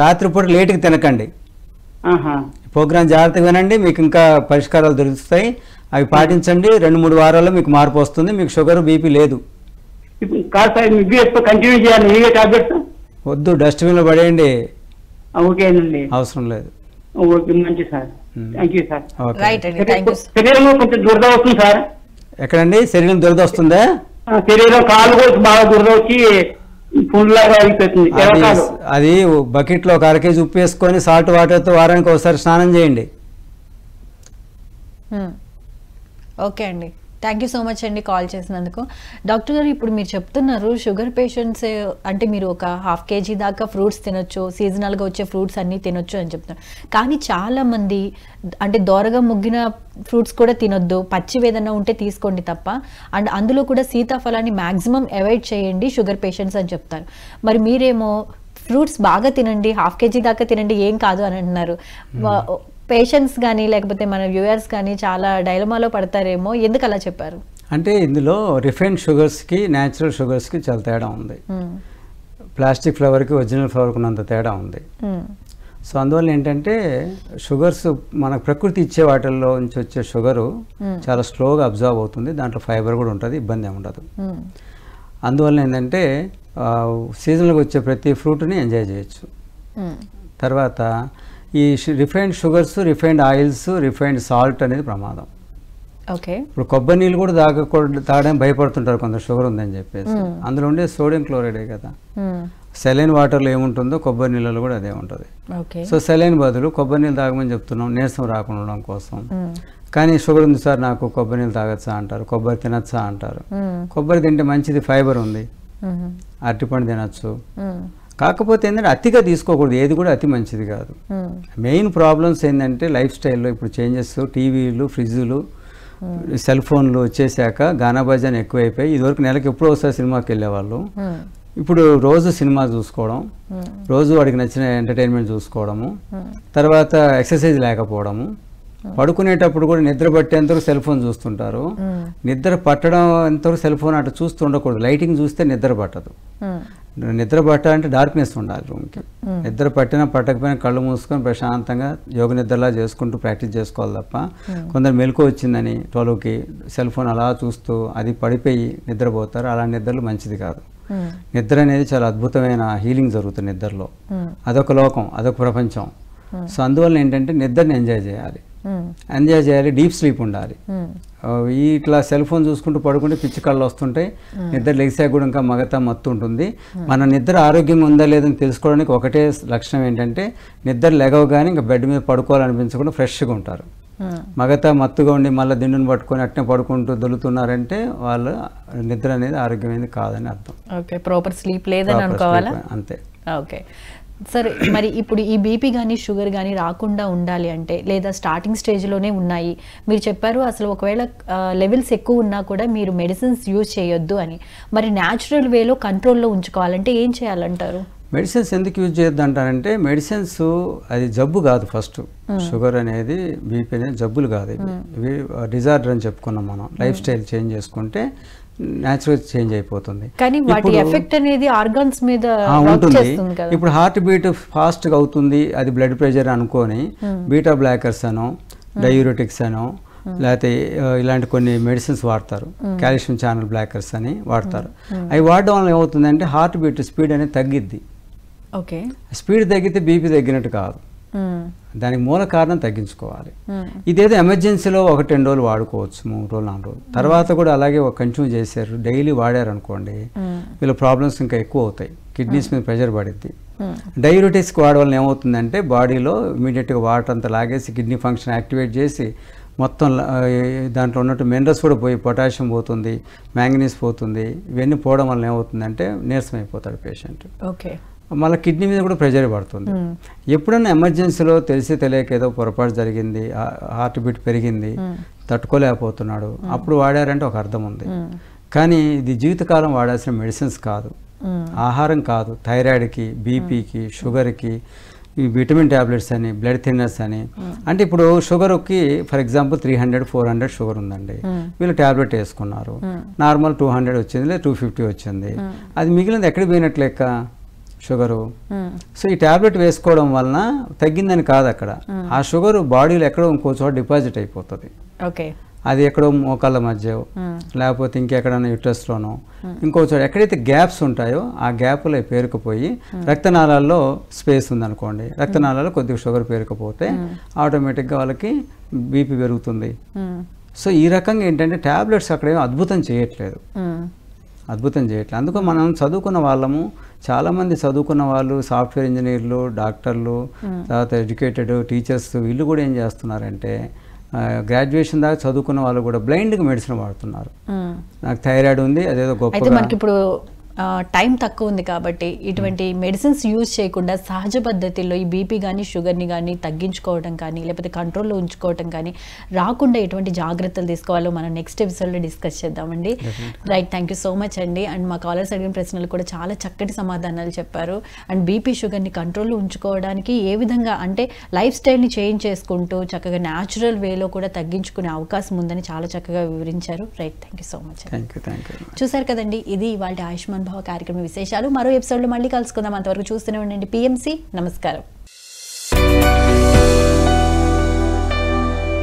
Speaker 2: రాత్రిపూట లేటుకి తినకండి. ప్రోగ్రాం జాగ్రత్తగా వినండి, మీకు ఇంకా పరిష్కారాలు దొరుకుతాయి. అవి పాటించండి. 2-3 వారాల్లో మీకు మార్పు వస్తుంది. మీకు షుగర్ బీపీ లేదు. వద్దు, డస్ట్బిన్ లో పడేయండి. అవసరం లేదు.
Speaker 9: శరీరంలో కొంచెం దురద వస్తుంది సార్.
Speaker 2: ఎక్కడండి శరీరం దురద వస్తుందా?
Speaker 9: శరీరం కాలు కూడా బాగా దురద వచ్చి
Speaker 2: అది బకెట్ లో 1/2 కేజీ ఉప్పు వేసుకొని సాల్ట్ వాటర్ తో వారానికి ఒకసారి స్నానం చేయండి.
Speaker 1: ఓకే అండి, థ్యాంక్ యూ సో మచ్ అండి కాల్ చేసినందుకు. డాక్టర్ గారు, ఇప్పుడు మీరు చెప్తున్నారు షుగర్ పేషెంట్స్ అంటే మీరు ఒక 1/2 కేజీ దాకా ఫ్రూట్స్ తినొచ్చు, సీజనల్గా వచ్చే ఫ్రూట్స్ అన్నీ తినొచ్చు అని చెప్తున్నారు. కానీ చాలామంది అంటే దోరగా ముగ్గిన ఫ్రూట్స్ కూడా తినొద్దు, పచ్చివి ఏదైనా ఉంటే తీసుకోండి తప్ప, అండ్ అందులో కూడా సీతాఫలాన్ని మ్యాక్సిమం అవాయిడ్ చేయండి షుగర్ పేషెంట్స్ అని చెప్తారు. మరి మీరేమో ఫ్రూట్స్ బాగా తినండి, 1/2 కేజీ దాకా తినండి, ఏం కాదు అని అంటున్నారు. పేషెంట్స్ కానీ లేకపోతే మన వ్యూయర్స్ కానీ చాలా డైలమాలో పడతారేమో, ఎందుకు అలా చెప్పారు?
Speaker 2: అంటే ఇందులో రిఫైన్డ్ షుగర్స్కి న్యాచురల్ షుగర్స్కి చాలా తేడా ఉంది. ప్లాస్టిక్ ఫ్లేవర్కి ఒరిజినల్ ఫ్లేవర్కి ఉన్నంత తేడా ఉంది. సో అందువల్ల ఏంటంటే షుగర్స్ మనకు ప్రకృతి ఇచ్చే వాటిల్లో నుంచి వచ్చే షుగరు చాలా స్లోగా అబ్జర్వ్ అవుతుంది, దాంట్లో ఫైబర్ కూడా ఉంటుంది, ఇబ్బంది ఏమి ఉండదు. అందువల్ల ఏంటంటే సీజన్లోకి వచ్చే ప్రతి ఫ్రూట్ని ఎంజాయ్ చేయొచ్చు. తర్వాత ఈ refined sugars, refined oils, refined salt అనేది ప్రమాదం.
Speaker 1: ఓకే.
Speaker 2: ఇప్పుడు కొబ్బరి నీళ్ళు కూడా తాగడానికి భయపడుతుంటారు కొందరు షుగర్ ఉందని చెప్పేసి. అందులో ఉండే సోడియం క్లోరైడే కదా. సెలైన్ వాటర్లో ఏముంటుందో కొబ్బరి నీళ్ళలో కూడా అదే ఉంటుంది. సో సెలైన్ బదులు కొబ్బరి నీళ్ళు తాగమని చెప్తున్నాం, నీరసం రాకుండా ఉండడం కోసం. కానీ షుగర్ ఉంది సార్ నాకు, కొబ్బరి నీళ్ళు తాగొచ్చా అంటారు, కొబ్బరి తినచ్చా అంటారు. కొబ్బరి తింటే మంచిది, ఫైబర్ ఉంది, అరటిపండు తినచ్చు. కాకపోతే ఏంటంటే అతిగా తీసుకోకూడదు, ఏది కూడా అతి మంచిది కాదు. మెయిన్ ప్రాబ్లమ్స్ ఏంటంటే లైఫ్ స్టైల్లో ఇప్పుడు చేంజెస్, టీవీలు, ఫ్రిడ్జ్లు, సెల్ ఫోన్లు వచ్చేసాక గానా భజన ఎక్కువైపోయి. ఇదివరకు నెలకి ఎప్పుడో ఒకసారి సినిమాకి వెళ్ళేవాళ్ళు, ఇప్పుడు రోజు సినిమా చూసుకోవడం, రోజు వాడికి నచ్చిన ఎంటర్టైన్మెంట్ చూసుకోవడము, తర్వాత ఎక్సర్సైజ్ లేకపోవడము, పడుకునేటప్పుడు కూడా నిద్ర పట్టేంతవరకు సెల్ ఫోన్ చూస్తుంటారు. నిద్ర పట్టడం ఎంతవరకు సెల్ ఫోన్ అటు చూస్తూ ఉండకూడదు. లైటింగ్ చూస్తే నిద్ర పట్టదు. నిద్ర పట్టాలంటే డార్క్నెస్ ఉండాలి రూమ్కి. నిద్ర పట్టినా పట్టకపోయినా కళ్ళు మూసుకొని ప్రశాంతంగా యోగ నిద్రలా చేసుకుంటూ ప్రాక్టీస్ చేసుకోవాలి తప్ప కొందరు మెలకు వచ్చిందని 12కి సెల్ ఫోన్ అలా చూస్తూ అది పడిపోయి నిద్రపోతారు. అలా నిద్రలు మంచిది కాదు. నిద్ర అనేది చాలా అద్భుతమైన హీలింగ్ జరుగుతుంది నిద్రలో. అదొక లోకం, అదొక ప్రపంచం. సో అందువల్ల ఏంటంటే నిద్రని ఎంజాయ్ చేయాలి, డీప్ స్లీప్ ఉండాలి. ఇట్లా సెల్ ఫోన్ చూసుకుంటూ పడుకుంటే పిచ్చి కళ్ళు వస్తుంటాయి, నిద్ర లెగిసా కూడా ఇంకా మగతా మత్తు ఉంటుంది. మన నిద్ర ఆరోగ్యంగా ఉందా లేదని తెలుసుకోవడానికి ఒకటే లక్షణం ఏంటంటే నిద్ర లెగవగానే ఇంకా బెడ్ మీద పడుకోవాలనిపించకుండా ఫ్రెష్గా ఉంటారు. మగతా మత్తుగా ఉండి మళ్ళీ దిండును పట్టుకొని అట్నే పడుకుంటూ దొలుతున్నారంటే వాళ్ళ నిద్ర అనేది ఆరోగ్యమైనది కాదని అర్థం.
Speaker 1: ఓకే, ప్రాపర్ స్లీప్ లేదని అనుకోవాలా?
Speaker 2: అంతే.
Speaker 1: ఓకే సరే, మరి ఇప్పుడు ఈ బీపీ కానీ షుగర్ కానీ రాకుండా ఉండాలి అంటే, లేదా స్టార్టింగ్ స్టేజ్లోనే ఉన్నాయి మీరు చెప్పారు, అసలు ఒకవేళ లెవెల్స్ ఎక్కువ ఉన్నా కూడా మీరు మెడిసిన్స్ యూజ్ చేయొద్దు అని. మరి న్యాచురల్ వేలో కంట్రోల్లో ఉంచుకోవాలంటే ఏం చేయాలంటారు?
Speaker 2: మెడిసిన్స్ ఎందుకు యూజ్ చేయొద్దు అంటారంటే, మెడిసిన్స్ అది జబ్బు కాదు. ఫస్ట్ షుగర్ అనేది, బీపీ అనేది జబ్బులు కాదు, ఇవి డిజార్డర్ అని చెప్పుకున్నాం మనం. లైఫ్ స్టైల్ చేంజ్ చేసుకుంటే న్యాచురల్ చేంజ్ అయిపోతుంది.
Speaker 1: కానీ వాటి ఎఫెక్ట్ అనేది ఆర్గాన్స్ మీద
Speaker 2: ఉంటుంది. ఇప్పుడు హార్ట్ బీట్ ఫాస్ట్గా అవుతుంది, అది బ్లడ్ ప్రెషర్ అనుకొని బీటా బ్లాకర్స్ అనో, డయూరెటిక్స్ అనో, లేకపోతే ఇలాంటి కొన్ని మెడిసిన్స్ వాడతారు, కాల్షియం ఛానల్ బ్లాకర్స్ అని వాడతారు. అవి వాడడం వల్ల ఏమవుతుందంటే హార్ట్ బీట్ స్పీడ్ అనేది తగ్గిద్ది.
Speaker 1: ఓకే.
Speaker 2: స్పీడ్ తగ్గితే బీపీ తగ్గినట్టు కాదు, దానికి మూల కారణం తగ్గించుకోవాలి. ఇదేదో ఎమర్జెన్సీలో 1-2 రోజులు వాడుకోవచ్చు, 3 రోజులు 4 రోజులు, తర్వాత కూడా అలాగే కంటిన్యూ చేశారు, డైలీ వాడారు అనుకోండి, వీళ్ళ ప్రాబ్లమ్స్ ఇంకా ఎక్కువ అవుతాయి, కిడ్నీస్ మీద ప్రెషర్ పడిద్ది. డయూరిటిక్స్ వాడడం వల్ల ఏమవుతుందంటే బాడీలో ఇమీడియట్గా వాటర్ అంతా లాగేసి కిడ్నీ ఫంక్షన్ యాక్టివేట్ చేసి మొత్తం దాంట్లో ఉన్నట్టు మినరల్స్ కూడా పోయి పొటాషియం పోతుంది, మ్యాంగనీస్ పోతుంది. ఇవన్నీ పోవడం వల్ల ఏమవుతుందంటే నీరసం అయిపోతాడు పేషెంట్.
Speaker 1: ఓకే.
Speaker 2: మళ్ళీ కిడ్నీ మీద కూడా ప్రెషర్ పడుతుంది. ఎప్పుడన్నా ఎమర్జెన్సీలో తెలిసి తెలియక ఏదో పొరపాటు జరిగింది, హార్ట్ బీట్ పెరిగింది, తట్టుకోలేకపోతున్నాడు, అప్పుడు వాడారంటే ఒక అర్థం ఉంది. కానీ ఇది జీవితకాలం వాడాల్సిన మెడిసిన్స్ కాదు, ఆహారం కాదు. థైరాయిడ్కి, బీపీకి, షుగర్కి ఈ విటమిన్ ట్యాబ్లెట్స్ అని, బ్లడ్ థిన్నర్స్ అని. అంటే ఇప్పుడు షుగర్కి ఫర్ ఎగ్జాంపుల్ 300-400 షుగర్ ఉందండి, వీళ్ళు ట్యాబ్లెట్ వేసుకున్నారు, నార్మల్ 200 వచ్చింది లేదా 250 వచ్చింది, అది మిగిలినది ఎక్కడ పోయినట్లు లెక్క షుగరు. సో ఈ ట్యాబ్లెట్ వేసుకోవడం వలన తగ్గిందని కాదు, అక్కడ ఆ షుగర్ బాడీలో ఎక్కడో ఇంకో చోట డిపాజిట్ అయిపోతుంది.
Speaker 1: ఓకే.
Speaker 2: అది ఎక్కడో మోకాళ్ళ మధ్య లేకపోతే ఇంకెక్కడైనా యుట్రస్లోనో ఇంకో చోట ఎక్కడైతే గ్యాప్స్ ఉంటాయో ఆ గ్యాప్లో పేరుకుపోయి రక్తనాళాల్లో స్పేస్ ఉందనుకోండి, రక్తనాళాల్లో కొద్దిగా షుగర్ పేరుకుపోతే ఆటోమేటిక్గా వాళ్ళకి బీపీ పెరుగుతుంది. సో ఈ రకంగా ఏంటంటే ట్యాబ్లెట్స్ అక్కడేమో అద్భుతం చేయట్లేదు. అందుకు మనం చదువుకున్న వాళ్ళము, చాలామంది చదువుకున్న వాళ్ళు సాఫ్ట్వేర్ ఇంజనీర్లు, డాక్టర్లు, తర్వాత ఎడ్యుకేటెడ్ టీచర్స్, వీళ్ళు కూడా ఏం చేస్తున్నారంటే గ్రాడ్యుయేషన్ దాకా చదువుకున్న వాళ్ళు కూడా బ్లైండ్గా మెడిసిన్ వాడుతున్నారు. నాకు థైరాయిడ్ ఉంది అదేదో గొప్ప.
Speaker 1: అయితే మనకి ఇప్పుడు టైం తక్కువ ఉంది కాబట్టి ఇటువంటి మెడిసిన్స్ యూజ్ చేయకుండా సహజ పద్ధతిలో ఈ బీపీ కానీ షుగర్ని కానీ తగ్గించుకోవడం కానీ లేకపోతే కంట్రోల్లో ఉంచుకోవడం కానీ రాకుండా ఎటువంటి జాగ్రత్తలు తీసుకోవాలో మనం నెక్స్ట్ ఎపిసోడ్లో డిస్కస్ చేద్దామండి. Right, thank you so much అండి. అండ్ మా కాలర్స్ అడిగిన ప్రశ్నలు కూడా చాలా చక్కటి సమాధానాలు చెప్పారు. అండ్ బీపీ షుగర్ని కంట్రోల్లో ఉంచుకోవడానికి ఏ విధంగా అంటే లైఫ్ స్టైల్ని చేంజ్ చేసుకుంటూ చక్కగా న్యాచురల్ వేలో కూడా తగ్గించుకునే అవకాశం ఉందని చాలా చక్కగా వివరించారు. Right, thank you so much. చూసారు కదండి, ఇది ఇవాళ ఆయుష్మాన్ భవ కార్యక్రమ విశేషాలు. మరో ఎపిసోడ్లో మళ్ళీ కలుసుకుందాం. అంతవరకు చూస్తూనే ఉండండి PMC. నమస్కారం.